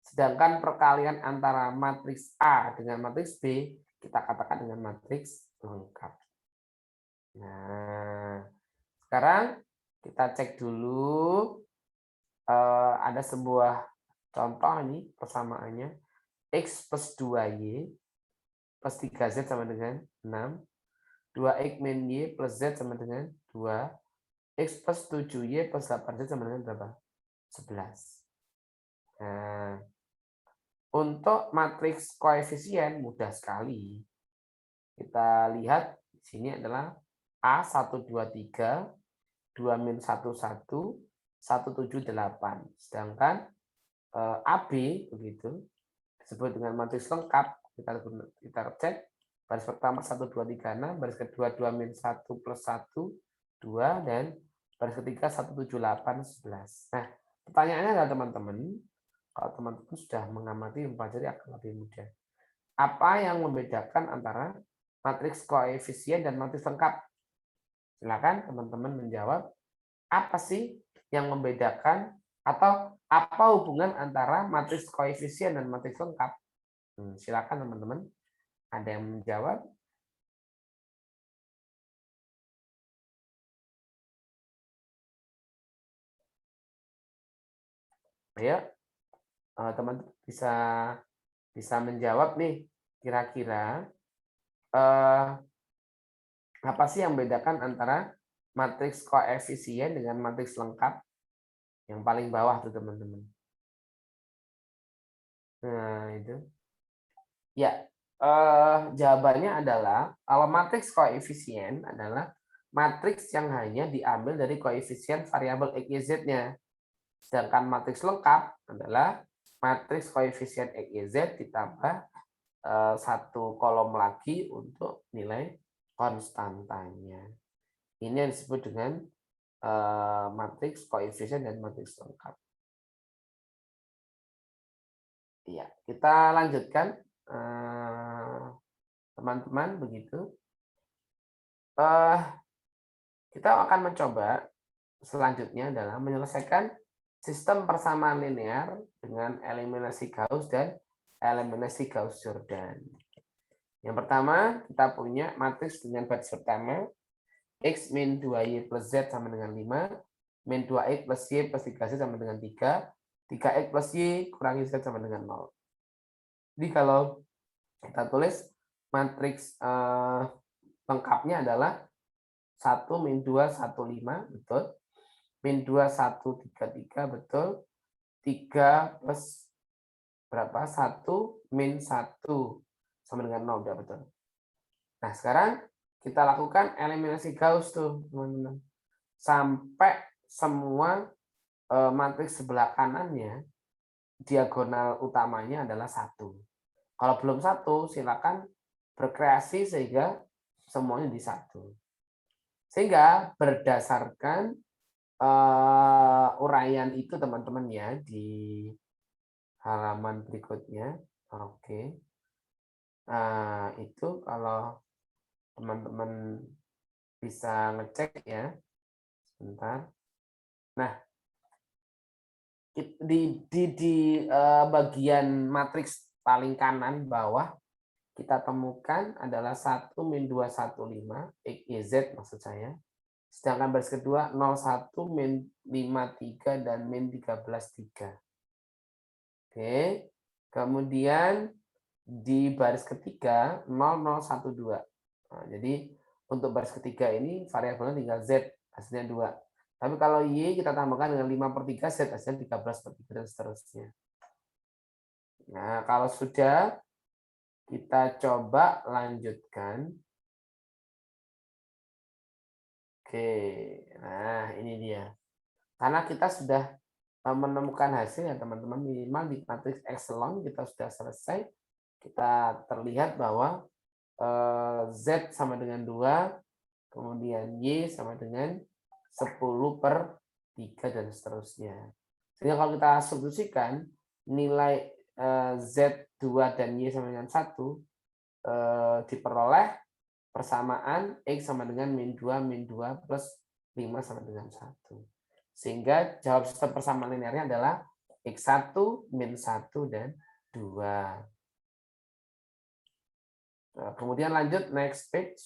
sedangkan perkalian antara matriks A dengan matriks B kita katakan dengan matriks lengkap. Nah, sekarang kita cek dulu, ada sebuah contoh ini persamaannya, X plus 2Y plus 3Z sama dengan 6, 2X min Y plus Z sama dengan 2, X plus 7Y plus 8Z sama dengan berapa? 11. Nah, untuk matriks koefisien mudah sekali. Kita lihat di sini adalah A1, 2, 3, 2 min 1, 1, 1, 7, 8. Sedangkan AB begitu disebut dengan matriks lengkap. Kita cek baris pertama 1, 2, 3, 6, baris kedua 2 min 1 plus 1, 2, dan baris ketiga 1, 7, 8, 11. Nah, pertanyaannya adalah teman-teman, kalau teman-teman sudah mengamati mempelajari akan lebih mudah. Apa yang membedakan antara matriks koefisien dan matriks lengkap? Silakan teman-teman menjawab. Apa sih yang membedakan atau apa hubungan antara matriks koefisien dan matriks lengkap? Silakan teman-teman. Ada yang menjawab? Ayo, teman-teman bisa menjawab nih. Kira-kira apa sih yang membedakan antara matriks koefisien dengan matriks lengkap? Yang paling bawah tuh teman-teman. Nah, itu. Ya, jawabannya adalah kalau matriks koefisien adalah matriks yang hanya diambil dari koefisien variabel X, Y, Z-nya. Sedangkan matriks lengkap adalah matriks koefisien X, Y, Z ditambah satu kolom lagi untuk nilai konstantanya. Ini yang disebut dengan matriks koefisien dan matriks lengkap. Iya, kita lanjutkan teman-teman begitu. Kita akan mencoba selanjutnya adalah menyelesaikan sistem persamaan linear dengan eliminasi Gauss dan eliminasi Gauss-Jordan. Yang pertama, kita punya matriks dengan baris pertama, X min 2Y plus Z sama dengan 5, min 2X plus Y plus 3Z sama dengan 3, 3X plus Y kurangi Z sama dengan 0. Jadi kalau kita tulis matriks lengkapnya adalah 1 min 2 1 5 betul, min 2 1 3 3 betul, 3 plus berapa 1 min 1 sama dengan 0 udah betul. Nah sekarang kita lakukan eliminasi Gauss tuh teman-teman sampai semua matriks sebelah kanannya diagonal utamanya adalah 1. Kalau belum 1, silakan berkreasi sehingga semuanya di 1. Sehingga berdasarkan uraian itu teman-teman ya di halaman berikutnya. Oke. Nah, itu kalau teman-teman bisa ngecek ya. Sebentar. Nah, di bagian matriks paling kanan bawah kita temukan adalah 1 min 215 X, Y, Z maksud saya. Sedangkan baris kedua 01 min 53 dan min 13,3. Oke. Kemudian di baris ketiga 0012. Nah, jadi untuk baris ketiga ini variabelnya tinggal Z, hasilnya 2. Tapi kalau Y kita tambahkan dengan 5/3 Z, hasilnya 13/3 dan seterusnya. Nah, kalau sudah kita coba lanjutkan. Oke, nah ini dia. Karena kita sudah menemukan hasil ya teman-teman, minimal di matriks epsilon kita sudah selesai. Kita terlihat bahwa Z sama dengan 2, kemudian Y sama dengan 10/3 dan seterusnya. Sehingga kalau kita substitusikan nilai Z2 dan Y sama dengan 1 diperoleh persamaan X sama dengan min 2 plus 5 sama dengan 1. Sehingga jawab sistem persamaan linearnya adalah X1, min 1, dan 2. Nah, kemudian lanjut next page.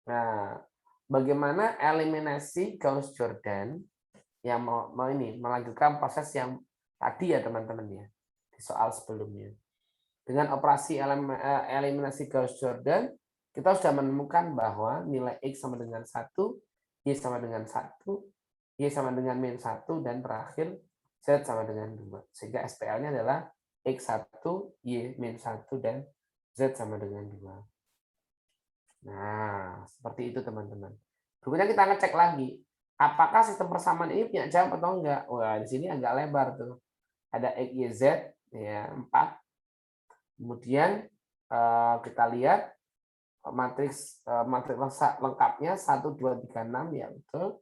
Nah, bagaimana eliminasi Gauss-Jordan yang mau melanjutkan proses yang tadi ya teman-teman ya di soal sebelumnya. Dengan operasi eliminasi Gauss-Jordan, kita sudah menemukan bahwa nilai X sama dengan 1, Y sama dengan 1, Y sama dengan min 1, dan terakhir Z sama dengan 2. Sehingga SPL-nya adalah X1, Y min 1, dan Z sama dengan 2. Nah, seperti itu teman-teman. Berikutnya kita ngecek lagi. Apakah sistem persamaan ini punya jawab atau enggak? Wah, di sini agak lebar tuh. Ada X, Y, Z, ya 4. Kemudian kita lihat matriks lengkapnya 1, 2, 3, 6 ya betul.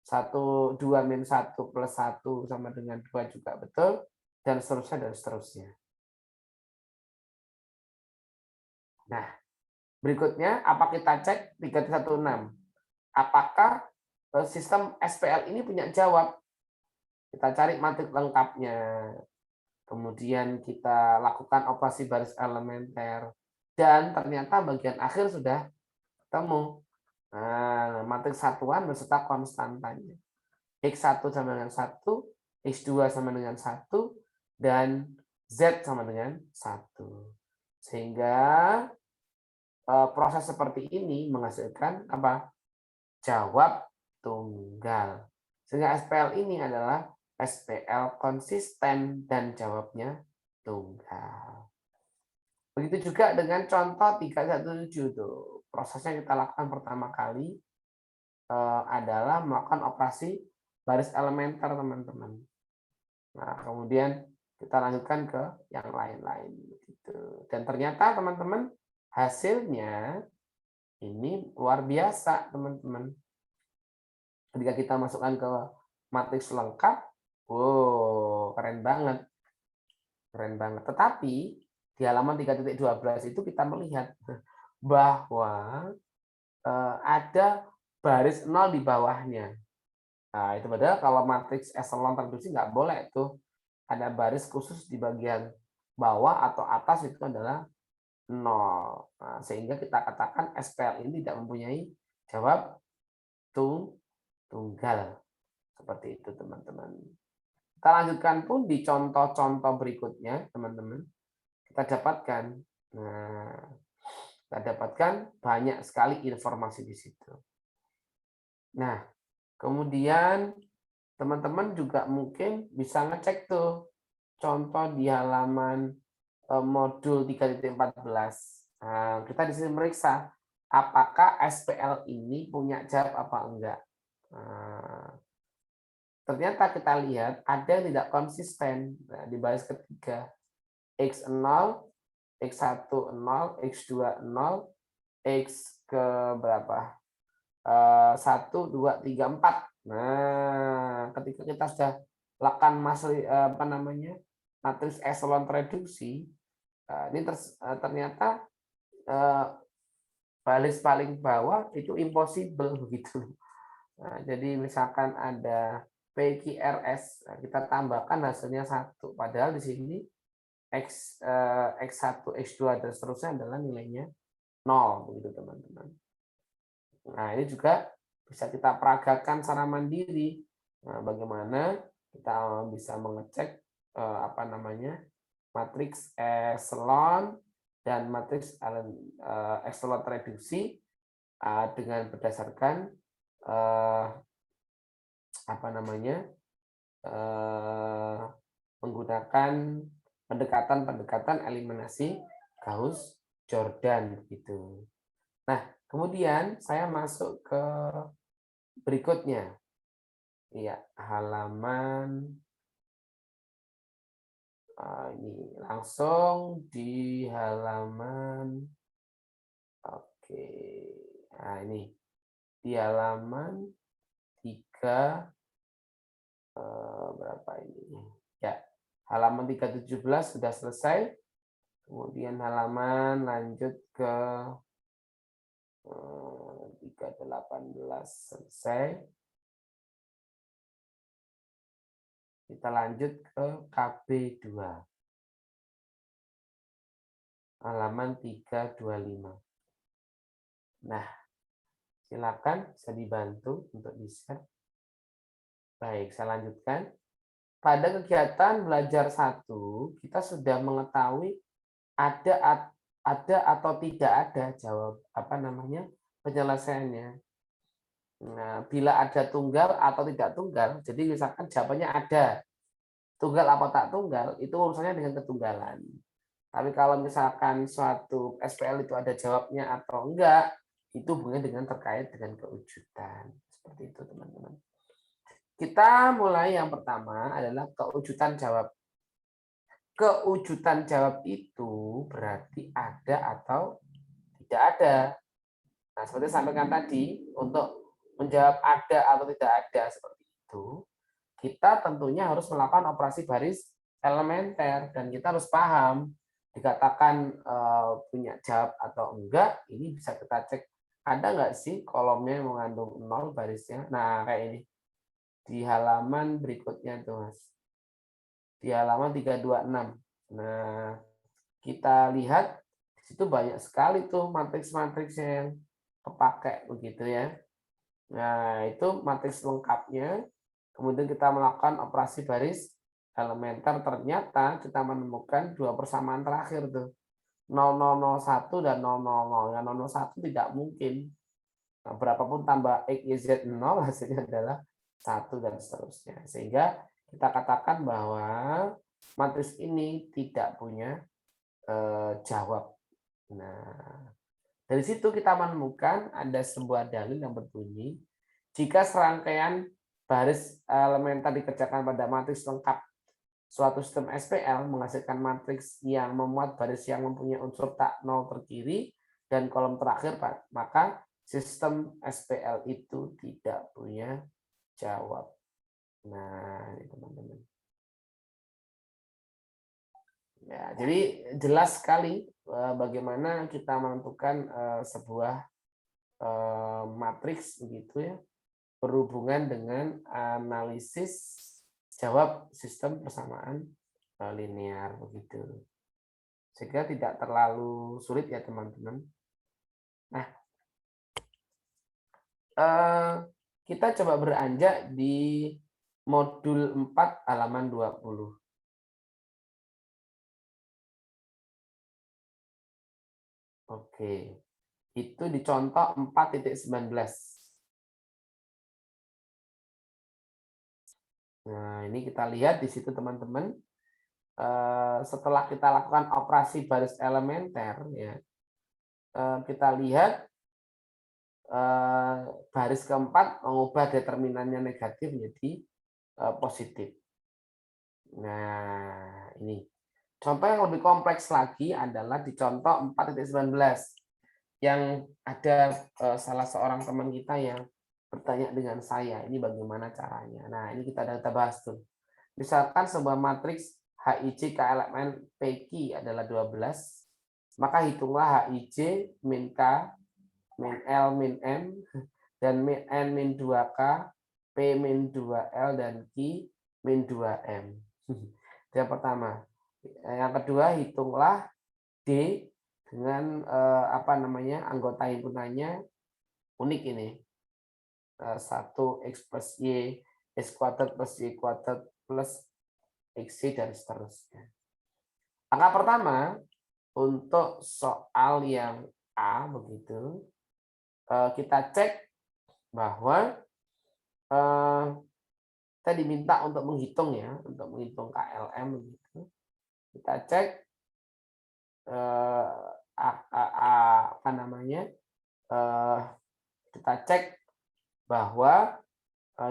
1, 2 min 1 plus 1 sama dengan 2 juga betul. Dan seterusnya dan seterusnya. Nah, berikutnya apa kita cek 316. Apakah sistem SPL ini punya jawab? Kita cari matriks lengkapnya. Kemudian kita lakukan operasi baris elementer. Dan ternyata bagian akhir sudah ketemu. Nah, matriks satuan beserta konstantanya. X1 sama dengan 1, X2 sama dengan 1, dan Z sama dengan 1. Sehingga proses seperti ini menghasilkan apa? Jawab tunggal. Sehingga SPL ini adalah SPL konsisten dan jawabnya tunggal. Begitu juga dengan contoh 317 tuh. Prosesnya kita lakukan pertama kali adalah melakukan operasi baris elementer teman-teman. Nah, kemudian kita lanjutkan ke yang lain-lain gitu. Dan ternyata teman-teman hasilnya ini luar biasa teman-teman. Ketika kita masukkan ke matriks lengkap, wow, keren banget. Keren banget. Tetapi di halaman 3.12 itu kita melihat bahwa ada baris 0 di bawahnya. Nah, itu padahal kalau matriks echelon tertulis nggak boleh tuh ada baris khusus di bagian bawah atau atas itu adalah 0. Nah, sehingga kita katakan SPL ini tidak mempunyai jawab tunggal. Seperti itu teman-teman. Kita lanjutkan pun di contoh-contoh berikutnya teman-teman. Kita dapatkan banyak sekali informasi di situ. Nah, kemudian teman-teman juga mungkin bisa ngecek tuh contoh di halaman modul 3.14. Nah, kita di sini meriksa apakah SPL ini punya jawab apa enggak. Nah, ternyata kita lihat ada yang tidak konsisten. Nah, di baris ketiga, X0, X1 0, X2 0, X ke berapa? 1, 2, 3, 4. Nah, ketika kita sudah lakukan matriks echelon reduksi, ini ternyata baris paling bawah itu impossible begitu. Nah, jadi misalkan ada PQRS, kita tambahkan hasilnya 1, padahal di sini X1, X2 dan seterusnya adalah nilainya 0 begitu teman-teman. Nah, ini juga bisa kita peragakan secara mandiri. Nah, bagaimana kita bisa mengecek matriks echelon dan matriks echelon reduksi dengan berdasarkan menggunakan pendekatan eliminasi Gauss-Jordan gitu. Nah, kemudian saya masuk ke berikutnya. Iya, halaman ini langsung di halaman Nah, ini di halaman 3 berapa ini? Ya, halaman 317 sudah selesai. Kemudian halaman lanjut ke 318 selesai. Kita lanjut ke KB2. Halaman 325. Nah, silakan bisa dibantu untuk di-share. Baik, saya lanjutkan. Pada kegiatan belajar 1, kita sudah mengetahui ada atau tidak ada penyelesaiannya. Nah, bila ada tunggal atau tidak tunggal, jadi misalkan jawabannya ada. Tunggal apa tak tunggal, itu urusannya dengan ketunggalan. Tapi kalau misalkan suatu SPL itu ada jawabnya atau enggak, itu hubungannya dengan terkait dengan kewujudan. Seperti itu, teman-teman. Kita mulai yang pertama adalah kewujudan jawab. Kewujudan jawab itu berarti ada atau tidak ada. Nah, seperti saya sampaikan tadi, untuk menjawab ada atau tidak ada seperti itu, kita tentunya harus melakukan operasi baris elementer dan kita harus paham dikatakan punya jawab atau enggak, ini bisa kita cek ada nggak sih kolomnya yang mengandung 0 barisnya. Nah, kayak ini di halaman berikutnya tuh, Mas, di halaman 326. Nah, kita lihat di situ banyak sekali tuh matriks-matriksnya yang kepakai begitu ya. Nah, itu matriks lengkapnya. Kemudian kita melakukan operasi baris elementer, ternyata kita menemukan dua persamaan terakhir tuh. 0001 dan 000. Yang 001 tidak mungkin. Nah, berapapun tambah X, Y, Z 0 hasilnya adalah 1 dan seterusnya. Sehingga kita katakan bahwa matriks ini tidak punya jawab. Nah, dari situ kita menemukan ada sebuah dalil yang berbunyi, jika serangkaian baris elementer dikerjakan pada matriks lengkap, suatu sistem SPL menghasilkan matriks yang memuat baris yang mempunyai unsur tak nol terkiri dan kolom terakhir, maka sistem SPL itu tidak punya jawab. Nah, ini teman-teman. Ya, jadi jelas sekali bagaimana kita menentukan sebuah matriks begitu ya, berhubungan dengan analisis jawab sistem persamaan linear begitu. Sehingga tidak terlalu sulit ya teman-teman. Nah, kita coba beranjak di modul 4 halaman 20. Oke. Itu di contoh 4.19. Nah, ini kita lihat di situ teman-teman. Setelah kita lakukan operasi baris elementer, ya, kita lihat baris keempat mengubah determinannya negatif menjadi positif. Nah, ini. Contoh yang lebih kompleks lagi adalah di contoh 4.19 yang ada salah seorang teman kita yang bertanya dengan saya, ini bagaimana caranya. Nah, ini kita bahas tuh. Misalkan sebuah matriks HIJ KLMN PQ adalah 12, maka hitunglah HIJ min K, min L, min M, dan min N min 2K, P min 2L, dan Q min 2M. Itu yang pertama. Yang kedua, hitunglah D dengan anggota himpunannya unik ini. 1x plus Y, X kuadrat plus Y kuadrat plus XY, dan seterusnya. Angka pertama, untuk soal yang A, begitu, kita cek bahwa kita diminta untuk menghitung ya, untuk menghitung KLM begitu. Kita cek kita cek bahwa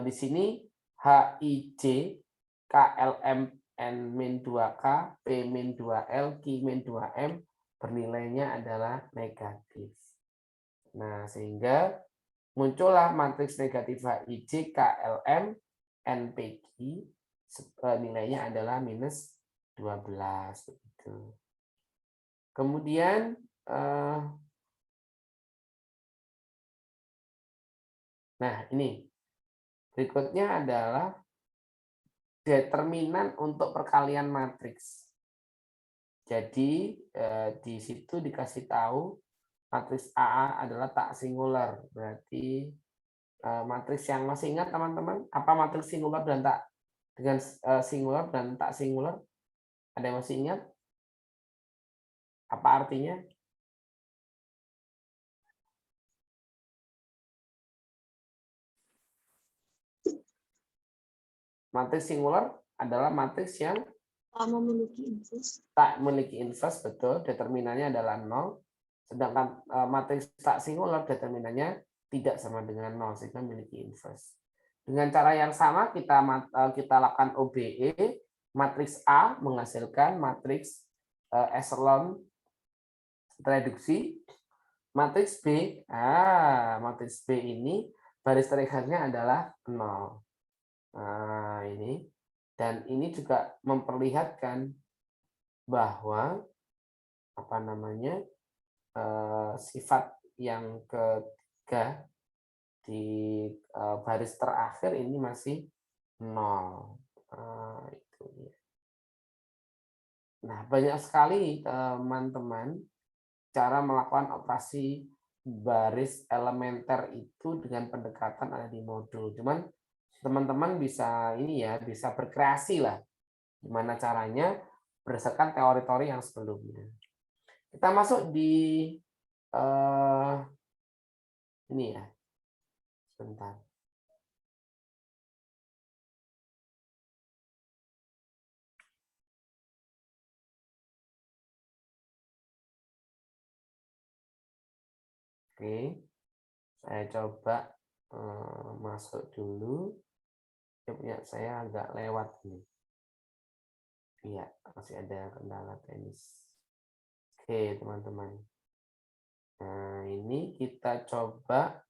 di sini HIJ KLM N min 2K P min 2L Q min 2M bernilainya adalah negatif. Nah, sehingga muncullah matriks negatif HIJ KLM NPQ, nilainya adalah minus 12 begitu. Kemudian nah, ini berikutnya adalah determinan untuk perkalian matriks. Jadi di situ dikasih tahu matriks AA adalah tak singular. Berarti matriks yang masih ingat teman-teman, apa matriks singular dan tak dengan singular dan tak singular? Ada yang masih ingat? Apa artinya? Matriks singular adalah matriks yang memiliki inverse. tak memiliki inverse, betul, determinannya adalah 0. Sedangkan matriks tak singular determinannya tidak sama dengan 0, sehingga memiliki inverse. Dengan cara yang sama kita lakukan OBE, matriks A menghasilkan matriks echelon reduksi, matriks B, matriks B ini baris terakhirnya adalah 0. Nah, ini. Dan ini juga memperlihatkan bahwa sifat yang ketiga di baris terakhir ini masih 0. Itu ya. Nah, banyak sekali teman-teman cara melakukan operasi baris elementer itu dengan pendekatan ada di modul. Cuman teman-teman bisa bisa berkreasi lah gimana caranya berdasarkan teori-teori yang sebelumnya. Kita masuk di ini ya. Sebentar. Oke. Saya coba masuk dulu. Ya, saya agak lewat ini. Iya, masih ada kendala teknis. Oke, teman-teman. Nah, ini kita coba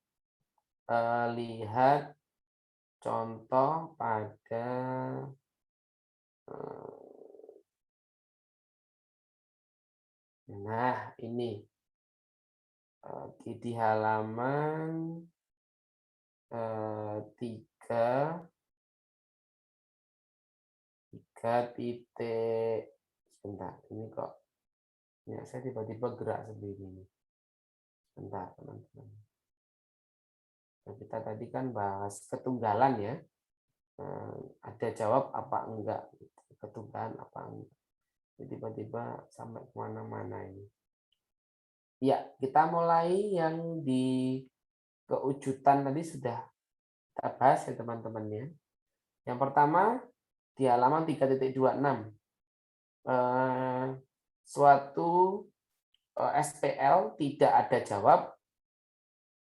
lihat contoh pada nah, ini di halaman 3 titik, sebentar, ini kok ya saya tiba-tiba gerak sendiri ini. Sebentar, teman-teman. Nah, kita tadi kan bahas ketunggalan ya, ada jawab apa enggak, ketunggalan apa enggak, tiba-tiba sampai kemana-mana ini. Ya, kita mulai yang di kewujudan tadi sudah kita bahas ya teman-temannya. Yang pertama di halaman 3.26, suatu SPL tidak ada jawab.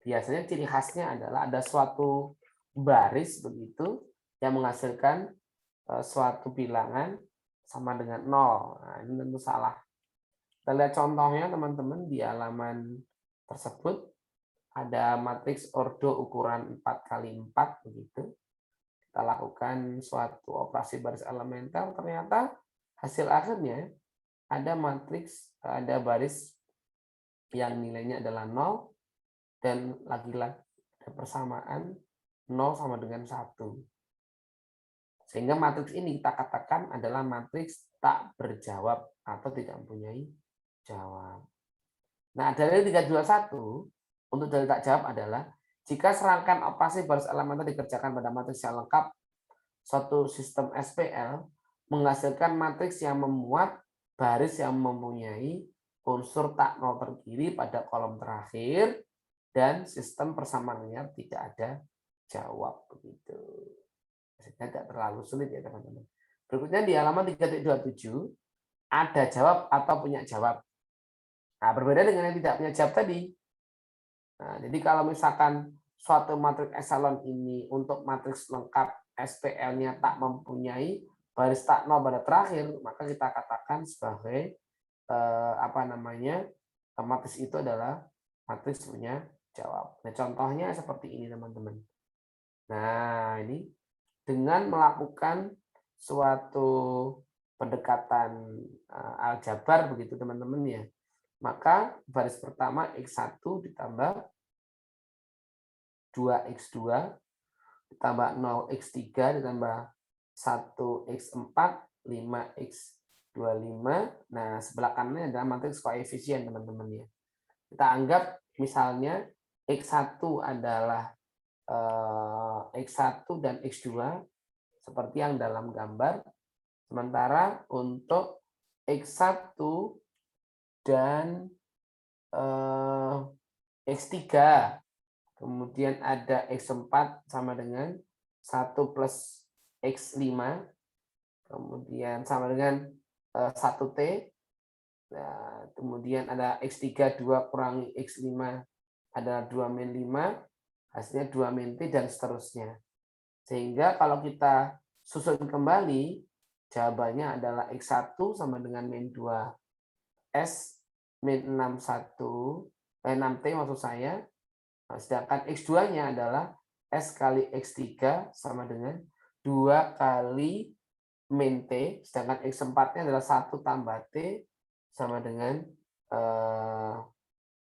Biasanya ciri khasnya adalah ada suatu baris begitu yang menghasilkan suatu bilangan sama dengan 0. Nah, ini tentu salah. Kita lihat contohnya teman-teman di halaman tersebut. Ada matriks ordo ukuran 4x4 begitu. Kita lakukan suatu operasi baris elementer, ternyata hasil akhirnya ada matriks, ada baris yang nilainya adalah 0 dan lagi-lagi ada persamaan 0 sama dengan 1. Sehingga matriks ini kita katakan adalah matriks tak berjawab atau tidak mempunyai jawab. Nah, dari 321 untuk dalil tak jawab adalah jika serangkaian operasi baris elementer dikerjakan pada matriks yang lengkap, suatu sistem SPL menghasilkan matriks yang memuat baris yang mempunyai unsur tak nol terkiri pada kolom terakhir dan sistem persamaan linear tidak ada jawab begitu. Maksudnya tidak terlalu sulit ya teman-teman. Berikutnya di halaman 3.27 ada jawab atau punya jawab. Nah, berbeda dengan yang tidak punya jawab tadi. Nah, jadi kalau misalkan suatu matriks epsilon ini untuk matriks lengkap SPL-nya tak mempunyai baris tak nol pada terakhir, maka kita katakan sebagai matriks itu adalah matriks punya jawab. Nah, contohnya seperti ini teman-teman. Nah, ini dengan melakukan suatu pendekatan aljabar begitu teman-teman ya. Maka baris pertama X1 ditambah 2X2 ditambah 0X3 ditambah 1X4 5X25. Nah, sebelah kanannya adalah matriks koefisien teman-teman ya. Kita anggap misalnya X1 adalah X1 dan X2 seperti yang dalam gambar. Sementara untuk X1 dan X3, kemudian ada X4 sama dengan 1 plus X5, kemudian sama dengan 1T, nah, kemudian ada X3 2 kurangi X5 adalah 2 min 5, hasilnya 2 min T, dan seterusnya. Sehingga kalau kita susun kembali, jawabannya adalah X1 sama dengan min 2S min 6T maksud saya. Sedangkan X2-nya adalah S kali X3 sama dengan 2 kali min T. Sedangkan X4-nya adalah 1 tambah T sama dengan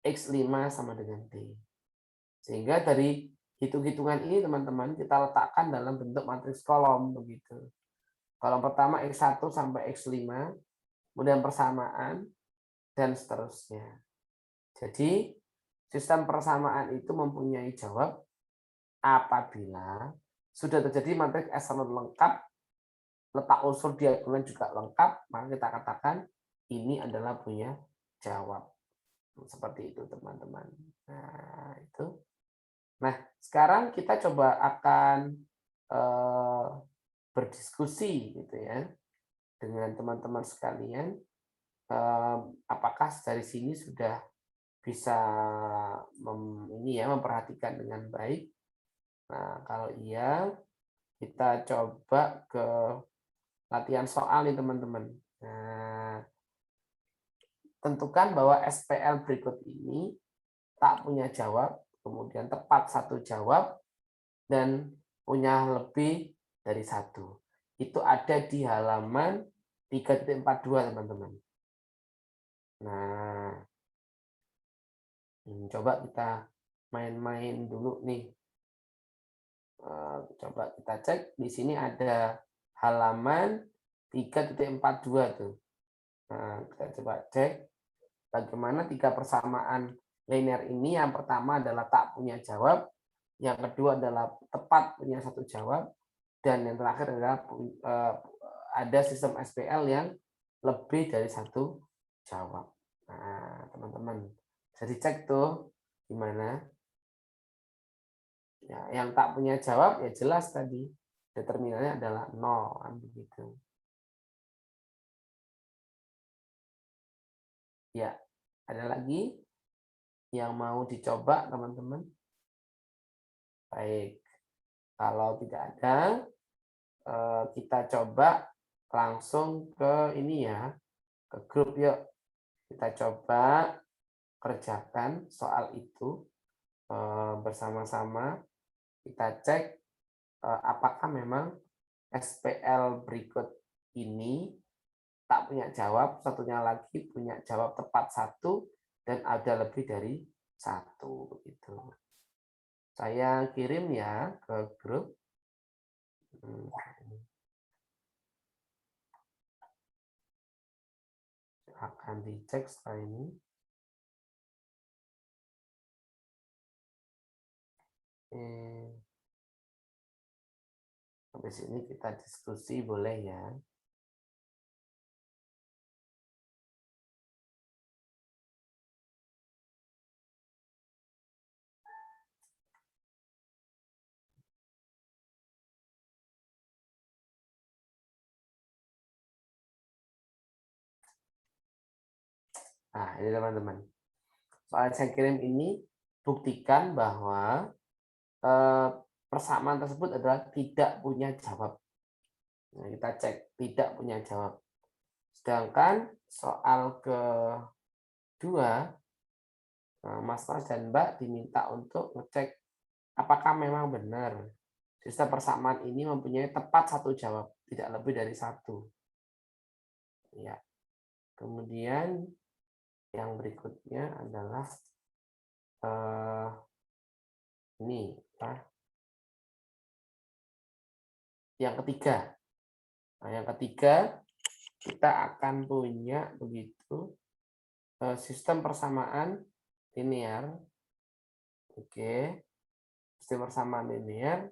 X5 sama dengan T. Sehingga dari hitung-hitungan ini teman-teman kita letakkan dalam bentuk matriks kolom begitu. Kolom pertama X1 sampai X5, kemudian persamaan, dan seterusnya. Jadi sistem persamaan itu mempunyai jawab apabila sudah terjadi matriks epsilon lengkap, letak unsur diagonal juga lengkap, maka kita katakan ini adalah punya jawab. Seperti itu teman-teman. Nah, itu. Nah, sekarang kita coba akan berdiskusi gitu ya dengan teman-teman sekalian. Apakah dari sini sudah bisa memperhatikan dengan baik? Nah, kalau iya, kita coba ke latihan soal nih teman-teman. Nah, tentukan bahwa SPL berikut ini tak punya jawab, kemudian tepat satu jawab, dan punya lebih dari satu. Itu ada di halaman 3.42 teman-teman. Nah, coba kita main-main dulu nih. Coba kita cek. Di sini ada halaman 3.42 tuh. Nah, kita coba cek bagaimana 3 persamaan linear ini. Yang pertama adalah tak punya jawab, yang kedua adalah tepat punya satu jawab, dan yang terakhir adalah ada sistem SPL yang lebih dari satu jawab. Nah, teman-teman bisa dicek tuh gimana. Ya, yang tak punya jawab ya jelas tadi determinannya adalah 0 kan begitu. Ya, ada lagi yang mau dicoba teman-teman? Baik, kalau tidak ada, kita coba langsung ke ini ya, ke grup yuk. Kita coba kerjakan soal itu bersama-sama. Kita cek apakah memang SPL berikut ini tak punya jawab, satunya lagi punya jawab tepat 1 dan ada lebih dari 1 gitu. Saya kirim ya ke grup. Akan dicek setelah ini. Sampai sini kita diskusi boleh ya. Nah, ini teman-teman. Soal saya kirim ini buktikan bahwa persamaan tersebut adalah tidak punya jawab. Nah, kita cek tidak punya jawab. Sedangkan soal kedua, Mas dan Mbak diminta untuk ngecek apakah memang benar sistem persamaan ini mempunyai tepat 1 jawab, tidak lebih dari 1. Ya. Kemudian yang berikutnya adalah ini yang ketiga. Nah, yang ketiga kita akan punya begitu sistem persamaan linear. Oke. Sistem persamaan linear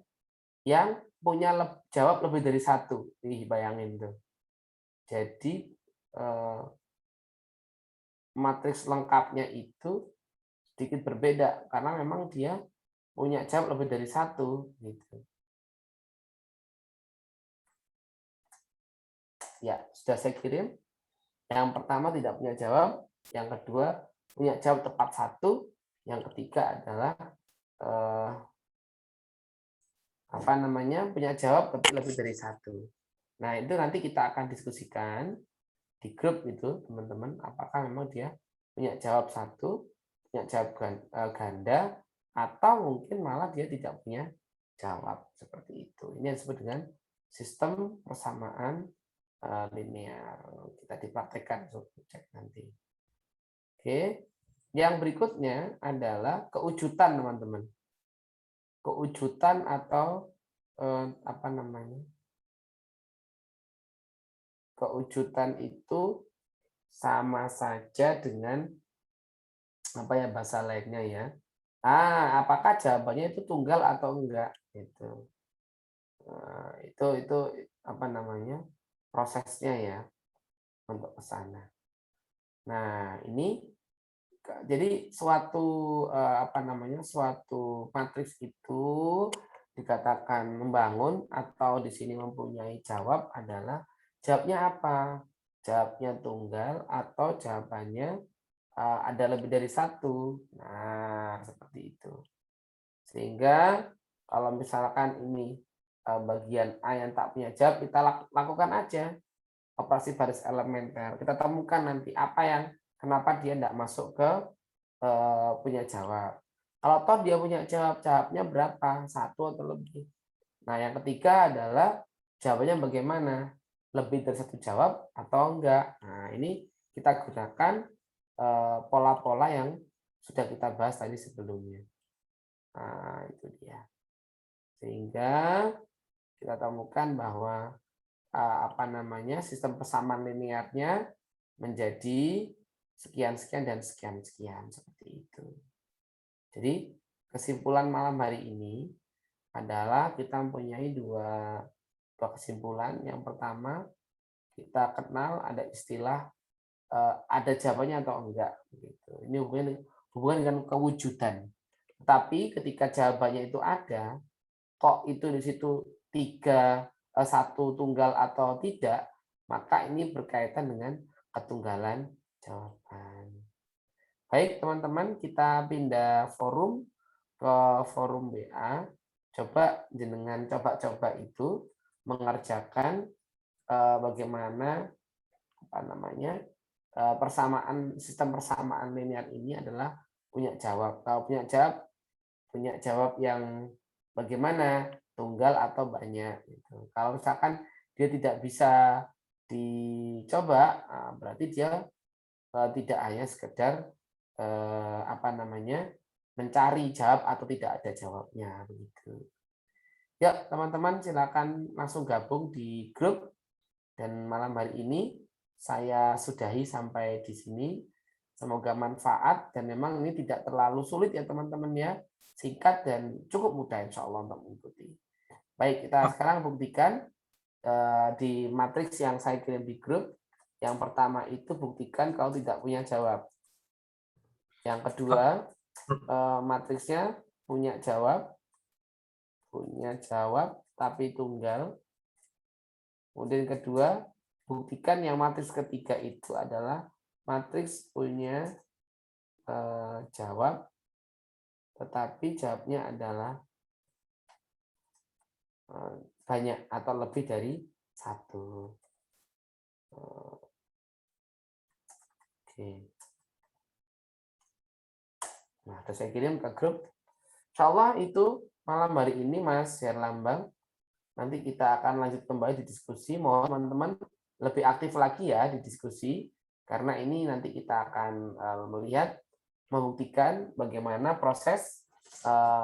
yang punya jawab lebih dari 1. Nih, bayangin tuh. Jadi matriks lengkapnya itu sedikit berbeda karena memang dia punya jawab lebih dari 1 gitu. Ya, sudah saya kirim. Yang pertama tidak punya jawab, yang kedua punya jawab tepat 1, yang ketiga adalah punya jawab tapi lebih dari 1. Nah, itu nanti kita akan diskusikan di grup itu, teman-teman, apakah memang dia punya jawab 1, punya jawab ganda, atau mungkin malah dia tidak punya jawab seperti itu. Ini yang disebut dengan sistem persamaan linear. Kita dipraktekkan cek nanti. Oke, yang berikutnya adalah kewujudan, teman-teman. Kewujudan atau kewujudan itu sama saja dengan bahasa lainnya ya. Apakah jawabannya itu tunggal atau enggak gitu. Itu prosesnya ya untuk ke sana. Nah, ini jadi suatu suatu matriks itu dikatakan membangun atau di sini mempunyai jawab adalah jawabnya apa? Jawabnya tunggal atau jawabannya ada lebih dari 1. Nah, seperti itu. Sehingga kalau misalkan ini bagian A yang tak punya jawab, kita lakukan aja operasi baris elementer. Kita temukan nanti kenapa dia tidak masuk ke punya jawab. Kalau toh dia punya jawabnya berapa? 1 atau lebih. Nah, yang ketiga adalah jawabannya bagaimana? Lebih dari 1 jawab atau enggak? Nah, ini kita gunakan pola-pola yang sudah kita bahas tadi sebelumnya. Nah, itu dia. Sehingga kita temukan bahwa sistem persamaan linearnya menjadi sekian-sekian dan sekian-sekian seperti itu. Jadi kesimpulan malam hari ini adalah kita mempunyai dua kesimpulan. Yang pertama, kita kenal ada istilah ada jawabannya atau enggak. Gitu. Ini hubungan dengan kewujudan. Tapi ketika jawabannya itu ada, kok itu di situ 1 tunggal atau tidak, maka ini berkaitan dengan ketunggalan jawaban. Baik teman-teman, kita pindah forum ke forum WA. Coba jenengan coba itu mengerjakan bagaimana sistem persamaan linear ini adalah punya jawab. Kalau punya jawab yang bagaimana, tunggal atau banyak. Gitu. Kalau misalkan dia tidak bisa dicoba, berarti dia tidak hanya sekedar mencari jawab atau tidak ada jawabnya. Begitu. Ya, teman-teman silakan langsung gabung di grup. Dan malam hari ini saya sudahi sampai di sini. Semoga manfaat dan memang ini tidak terlalu sulit ya teman-teman ya. Singkat dan cukup mudah insya Allah untuk mengikuti. Baik, kita sekarang buktikan di matriks yang saya kirim di grup. Yang pertama itu buktikan kalau tidak punya jawab. Yang kedua, matriksnya punya jawab tapi tunggal. Kemudian yang kedua, buktikan yang matriks ketiga itu adalah matriks punya jawab, tetapi jawabnya adalah banyak atau lebih dari satu. Oke. Nah, sudah saya kirim ke grup. Insya Allah itu malam hari ini Mas Herlambang. Nanti kita akan lanjut kembali di diskusi. Mohon teman-teman lebih aktif lagi ya di diskusi. Karena ini nanti kita akan membuktikan bagaimana proses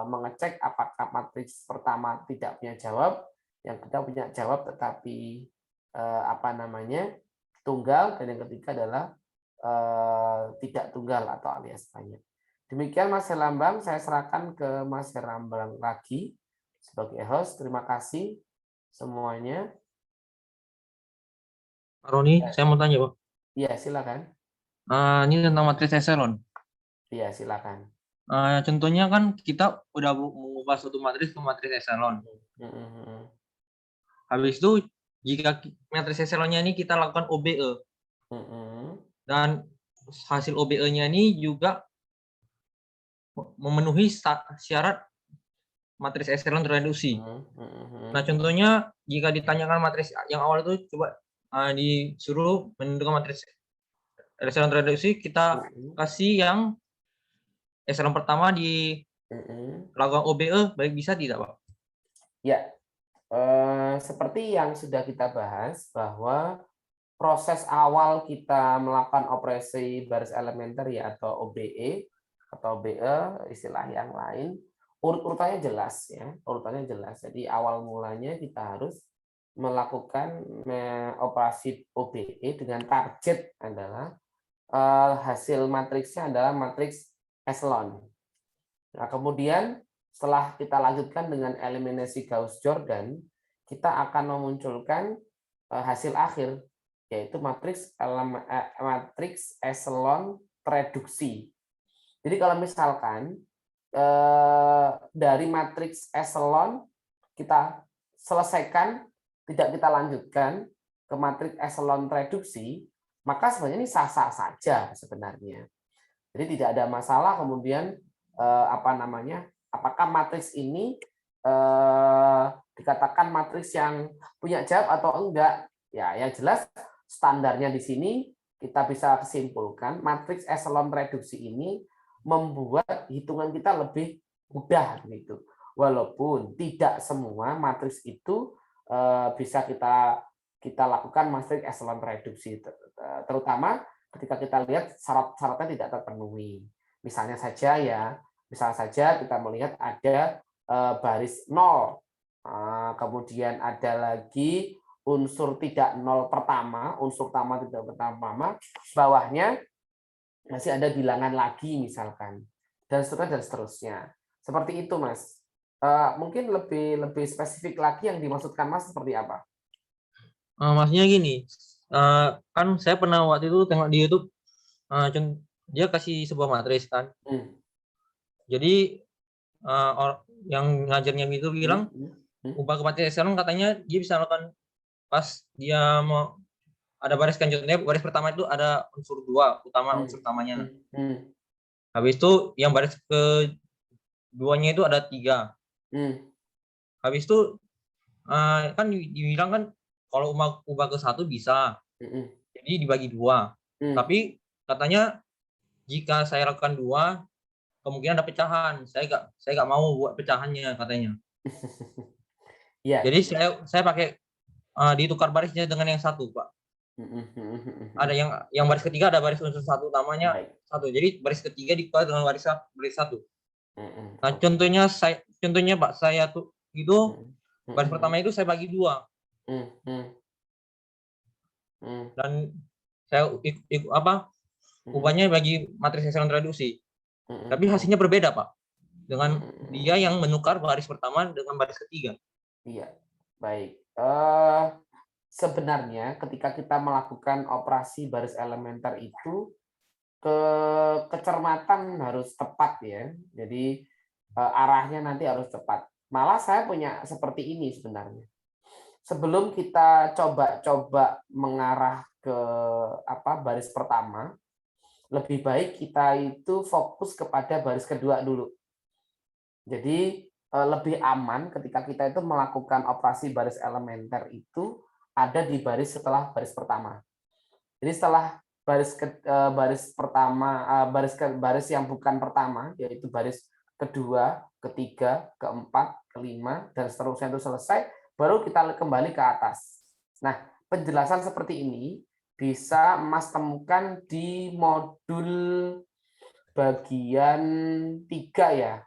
mengecek apakah matriks pertama tidak punya jawab, yang kedua punya jawab tetapi tunggal, dan yang ketiga adalah tidak tunggal atau alias banyak. Demikian Mas Herlambang, saya serahkan ke Mas Herlambang lagi sebagai host. Terima kasih semuanya. Pak Roni, saya mau tanya, Pak. Iya, silakan. Ini tentang matriks eselon. Iya, silakan. Contohnya kan kita udah mengubah suatu matriks ke matriks eselon. Habis itu jika matriks eselonnya ini kita lakukan OBE dan hasil OBE-nya ini juga memenuhi syarat matriks eselon tereduksi. Nah, contohnya jika ditanyakan matriks yang awal itu coba disuruh menentukan matriks eselon tereduksi, kita kasih yang eselon pertama di lakukan OBE, baik bisa tidak, Pak? Ya, seperti yang sudah kita bahas bahwa proses awal kita melakukan operasi baris elementer ya atau OBE atau BE istilah yang lain, urutannya jelas ya, urutannya jelas. Jadi awal mulanya kita harus melakukan operasi OBE dengan target adalah hasil matriksnya adalah matriks eselon. Nah, kemudian setelah kita lanjutkan dengan eliminasi Gauss-Jordan, kita akan memunculkan hasil akhir yaitu matriks eselon tereduksi. Jadi kalau misalkan dari matriks eselon kita selesaikan, tidak kita lanjutkan ke matriks eselon tereduksi, maka sebenarnya ini sah-sah saja sebenarnya. Jadi tidak ada masalah kemudian apakah matriks ini dikatakan matriks yang punya jawab atau enggak. Ya, yang jelas standarnya di sini kita bisa simpulkan matriks eselon reduksi ini membuat hitungan kita lebih mudah gitu. Walaupun tidak semua matriks itu bisa kita lakukan matriks eselon reduksi, terutama ketika kita lihat syarat-syaratnya tidak terpenuhi. Misalnya saja kita melihat ada baris 0, kemudian ada lagi unsur tidak 0 pertama, unsur utama tidak pertama, bawahnya masih ada bilangan lagi misalkan, dan seterusnya. Seperti itu, Mas. Mungkin lebih spesifik lagi yang dimaksudkan Mas seperti apa? Maksudnya gini, kan saya pernah waktu itu tengok di YouTube, dia kasih sebuah matriks kan. Jadi yang ngajarnya itu bilang ubah ke matriks eselon, katanya dia bisa lakukan pas dia mau ada baris kan, contohnya baris pertama itu ada unsur 2 utama, unsur utamanya. Habis itu yang baris keduanya itu ada 3. Habis itu kan dibilang kan kalau ubah ke 1 bisa. Jadi dibagi 2. Tapi katanya jika saya lakukan 2, kemungkinan ada pecahan. Saya nggak mau buat pecahannya katanya. Iya. Jadi saya pakai ditukar barisnya dengan yang 1, Pak. Ada yang baris ketiga ada baris unsur 1 utamanya Baik. 1. Jadi baris ketiga ditukar dengan baris 1. Nah, Oke. contohnya Pak, saya tuh itu baris pertama itu saya bagi 2 dan saya ubahnya bagi matriks eselon reduksi. Tapi hasilnya berbeda, Pak. Dengan dia yang menukar baris pertama dengan baris ketiga. Iya, baik. Sebenarnya ketika kita melakukan operasi baris elementer itu kecermatan harus tepat ya. Jadi arahnya nanti harus tepat. Malah saya punya seperti ini sebenarnya. Sebelum kita coba-coba mengarah ke baris pertama, lebih baik kita itu fokus kepada baris kedua dulu. Jadi lebih aman ketika kita itu melakukan operasi baris elementer itu ada di baris setelah baris pertama. Jadi setelah baris pertama, baris yang bukan pertama, yaitu baris kedua, ketiga, keempat, kelima, dan seterusnya itu selesai, baru kita kembali ke atas. Nah, penjelasan seperti ini bisa Mas temukan di modul bagian 3 ya.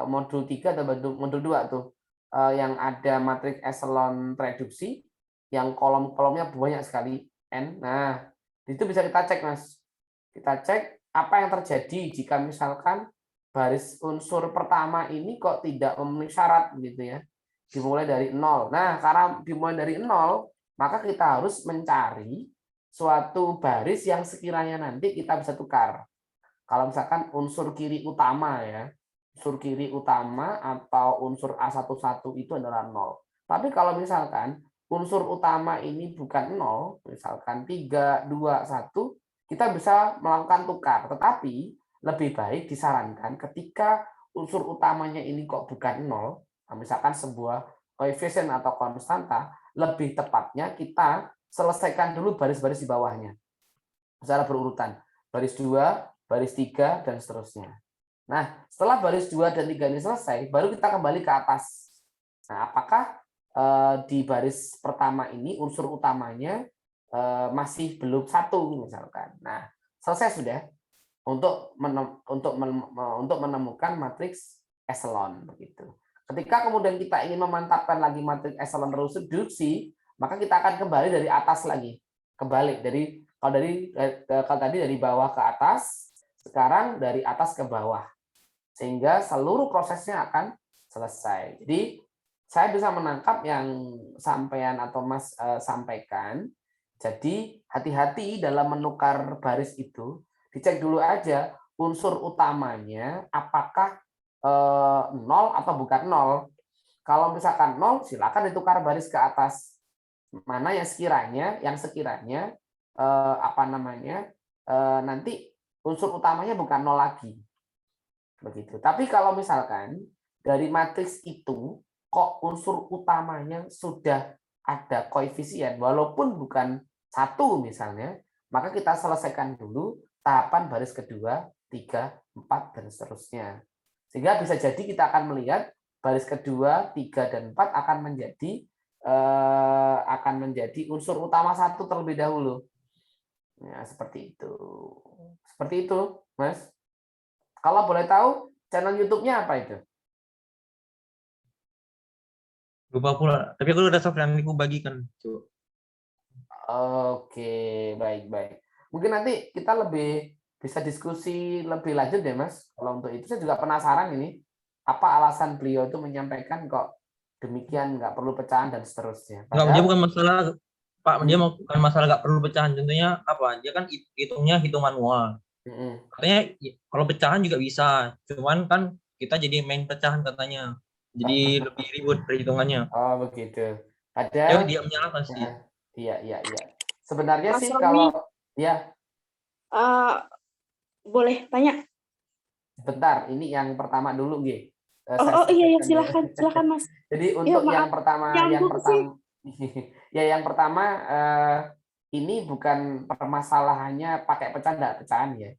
Modul 3 atau modul 2 tuh. Yang ada matriks eselon reduksi, yang kolom-kolomnya banyak sekali, N. Nah, itu bisa kita cek, Mas. Kita cek apa yang terjadi jika misalkan baris unsur pertama ini kok tidak memenuhi syarat gitu ya. Dimulai dari 0. Nah, karena dimulai dari 0, maka kita harus mencari suatu baris yang sekiranya nanti kita bisa tukar. Kalau misalkan unsur kiri utama ya, unsur kiri utama atau unsur A11 itu adalah 0. Tapi kalau misalkan unsur utama ini bukan 0, misalkan 3, 2, 1, kita bisa melakukan tukar. Tetapi lebih baik disarankan ketika unsur utamanya ini kok bukan 0, misalkan sebuah koefisien atau konstanta, lebih tepatnya kita selesaikan dulu baris-baris di bawahnya secara berurutan. Baris 2, baris 3, dan seterusnya. Nah, setelah baris 2 dan 3 ini selesai, baru kita kembali ke atas. Nah, apakah di baris pertama ini unsur utamanya masih belum 1 misalkan. Nah, selesai sudah untuk menemukan matriks eselon begitu. Ketika kemudian kita ingin memantapkan lagi matriks eselon reduksi, maka kita akan kembali dari atas lagi. Kembali dari kalau tadi dari bawah ke atas, sekarang dari atas ke bawah. Sehingga seluruh prosesnya akan selesai. Jadi saya bisa menangkap yang sampean atau Mas sampaikan. Jadi hati-hati dalam menukar baris itu, dicek dulu aja unsur utamanya apakah 0 atau bukan 0. Kalau misalkan 0, silakan ditukar baris ke atas. Mana yang sekiranya nanti unsur utamanya bukan 0 lagi. Begitu. Tapi kalau misalkan dari matriks itu kok unsur utamanya sudah ada koefisien walaupun bukan 1 misalnya, maka kita selesaikan dulu tahapan baris kedua, 3, 4, dan seterusnya. Sehingga bisa jadi kita akan melihat baris kedua, 3, dan 4 akan menjadi unsur utama 1 terlebih dahulu. Ya, seperti itu. Seperti itu, Mas. Kalau boleh tahu, channel YouTube-nya apa itu? Lupa pula. Tapi aku udah soft yang aku bagikan. Coba. Oke, baik. Mungkin nanti kita lebih bisa diskusi lebih lanjut ya, Mas. Kalau untuk itu saya juga penasaran ini, apa alasan beliau itu menyampaikan kok demikian, nggak perlu pecahan dan seterusnya. Enggak, dia bukan masalah, Pak, dia bukan masalah nggak perlu pecahan. Contohnya apa? Dia kan hitungnya hitung manual. Katanya kalau pecahan juga bisa, cuman kan kita jadi main pecahan katanya. Jadi lebih ribet perhitungannya. Oh, begitu. Dia menyalahkan sih. Iya. Sebenarnya Mas sih Romi, kalau ya boleh tanya? bentar, ini yang pertama dulu, G. Oh iya ya, sampaikan ya. silakan Mas. Jadi Ya untuk yang maaf, pertama nyambung sih. ya yang pertama ini bukan permasalahannya pakai pecahan enggak pecahan ya.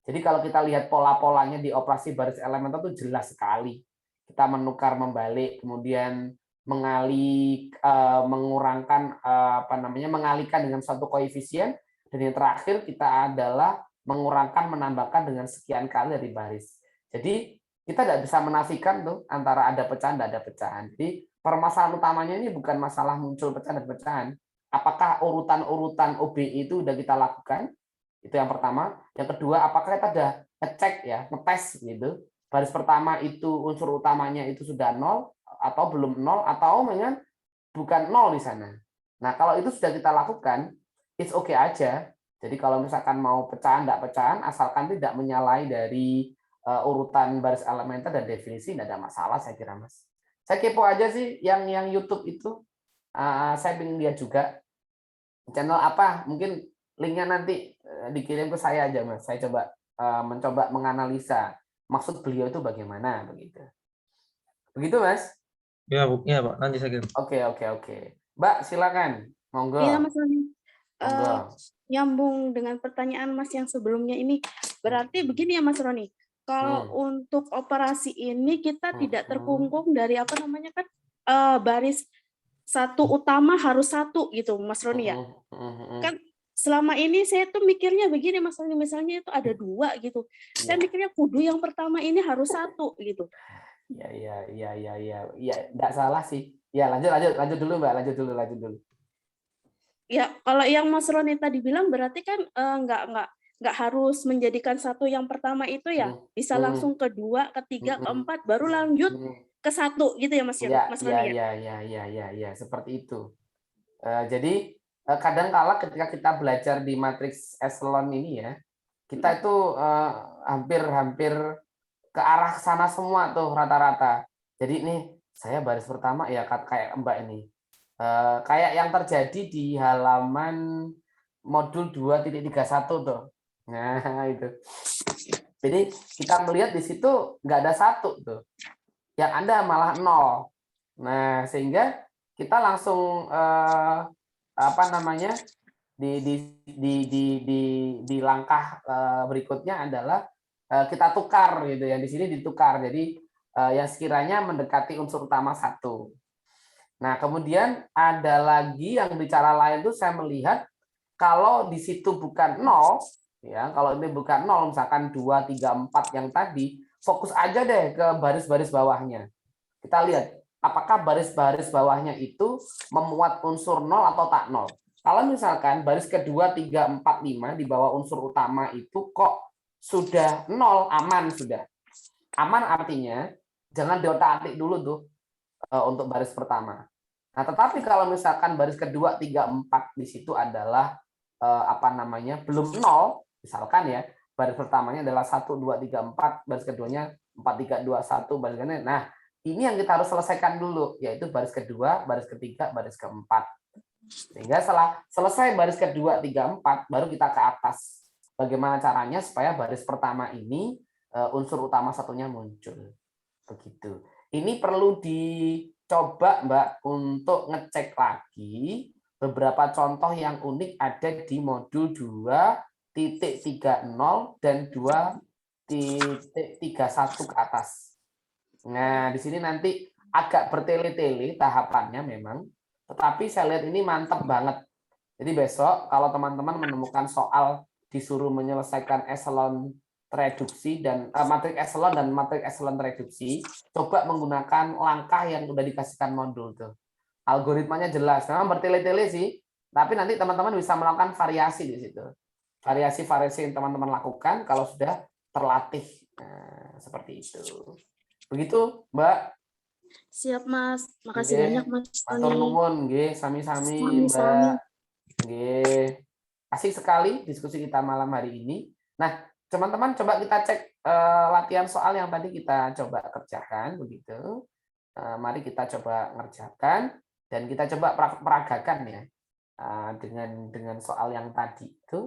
Jadi kalau kita lihat pola-polanya di operasi baris elementer itu jelas sekali. Kita menukar membalik, kemudian mengurangkan mengalihkan dengan satu koefisien, dan yang terakhir kita adalah mengurangkan menambahkan dengan sekian kali dari baris. Jadi kita tidak bisa menafikan tuh antara ada pecahan dan ada pecahan. Jadi permasalahan utamanya ini bukan masalah muncul pecahan dan pecahan. Apakah urutan-urutan OBI itu sudah kita lakukan? Itu yang pertama. Yang kedua, apakah kita sudah ngecek ya, ngetes gitu. Baris pertama itu unsur utamanya itu sudah 0 atau belum 0 atau dengan bukan 0 di sana. Nah, kalau itu sudah kita lakukan, it's okay aja. Jadi kalau misalkan mau pecahan, tidak pecahan, asalkan tidak menyalahi dari urutan baris elementer dan definisi, tidak ada masalah saya kira, Mas. Saya kepo aja sih yang YouTube itu. Saya ingin lihat juga channel apa, mungkin linknya nanti dikirim ke saya aja, Mas. Saya mencoba menganalisa maksud beliau itu bagaimana begitu. Begitu, Mas? Ya, Pak. Nanti saya kirim. Oke. Mbak, silakan. Monggo. Iya Mas Roni. Monggo. Nyambung dengan pertanyaan Mas yang sebelumnya ini, berarti begini ya Mas Roni. Kalau untuk operasi ini kita tidak terkungkung dari baris satu utama harus satu gitu, Mas Roni ya. Kan selama ini saya tuh mikirnya begini, Mas Roni, misalnya itu ada 2 gitu. Saya mikirnya kudu yang pertama ini harus 1 gitu. Iya, enggak salah sih. Ya, lanjut dulu, Mbak, lanjut dulu. Ya, kalau yang Mas Roni tadi bilang berarti kan nggak harus menjadikan satu yang pertama itu ya, bisa langsung ke 2, ke 3, ke 4, baru lanjut ke 1 gitu ya Mas Roni ya? Ya, seperti itu. Jadi kadang-kala ketika kita belajar di matriks echelon ini ya, kita itu hampir ke arah sana semua tuh rata-rata. Jadi nih saya baris pertama ya kayak Mbak ini. Kayak yang terjadi di halaman modul 2.31 tuh. Nah, itu. Jadi kita melihat di situ nggak ada 1 tuh. Yang ada malah 0. Nah, sehingga kita langsung di langkah berikutnya adalah kita tukar gitu ya. Di sini ditukar. Jadi yang sekiranya mendekati unsur utama 1. Nah, kemudian ada lagi yang bicara lain tuh saya melihat kalau di situ bukan 0, ya, kalau ini bukan 0, misalkan 2, 3, 4 yang tadi, fokus aja deh ke baris-baris bawahnya. Kita lihat, apakah baris-baris bawahnya itu memuat unsur 0 atau tak 0. Kalau misalkan baris kedua, 3, 4, 5 di bawah unsur utama itu kok sudah 0, aman sudah. Aman artinya jangan diotak-atik dulu tuh untuk baris pertama. Nah, tetapi kalau misalkan baris kedua, 3, 4 di situ adalah belum 0, misalkan ya, baris pertamanya adalah 1, 2, 3, 4, baris keduanya 4, 3, 2, 1, baris kedua. Nah, ini yang kita harus selesaikan dulu, yaitu baris kedua, baris ketiga, baris keempat. Sehingga setelah selesai baris kedua, 3, 4, baru kita ke atas. Bagaimana caranya supaya baris pertama ini unsur utama satunya muncul. Begitu. Ini perlu dicoba, Mbak, untuk ngecek lagi beberapa contoh yang unik ada di modul 2.30 dan 2.31 ke atas. Nah, di sini nanti agak bertele-tele tahapannya memang, tetapi saya lihat ini mantap banget. Jadi besok kalau teman-teman menemukan soal disuruh menyelesaikan echelon reduksi dan matrik echelon dan matrik echelon reduksi, coba menggunakan langkah yang sudah dikasihkan modul tuh. Algoritmanya jelas, memang bertele-tele sih, tapi nanti teman-teman bisa melakukan variasi di situ. Variasi-variasi yang teman-teman lakukan kalau sudah terlatih. Nah, seperti itu. Begitu, Mbak. Siap, Mas. Makasih banyak, Mas Matur Tony. nuwun, nggih, sami-sami, Mbak. Nggih. Asik sekali diskusi kita malam hari ini. Nah, teman-teman coba kita cek latihan soal yang tadi kita coba kerjakan begitu. Mari kita coba ngerjakan dan kita coba peragakan ya. Dengan soal yang tadi itu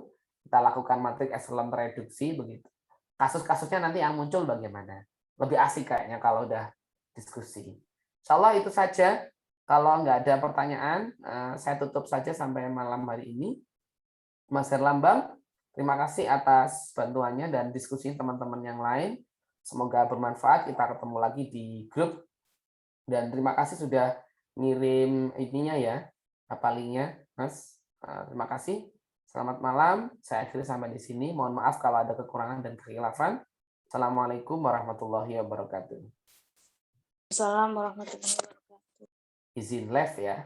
kita lakukan matrik echelon reduksi begitu. Kasus-kasusnya nanti yang muncul bagaimana? Lebih asik kayaknya kalau udah diskusi. Insya Allah itu saja. Kalau nggak ada pertanyaan, saya tutup saja sampai malam hari ini. Mas Herlambang, terima kasih atas bantuannya dan diskusi teman-teman yang lain. Semoga bermanfaat. Kita ketemu lagi di grup. Dan terima kasih sudah ngirim ininya ya, linknya, Mas. Terima kasih. Selamat malam. Saya akhiri sampai di sini. Mohon maaf kalau ada kekurangan dan kekhilafan. Assalamualaikum warahmatullahi wabarakatuh. Assalamualaikum warahmatullahi wabarakatuh. Izin live ya.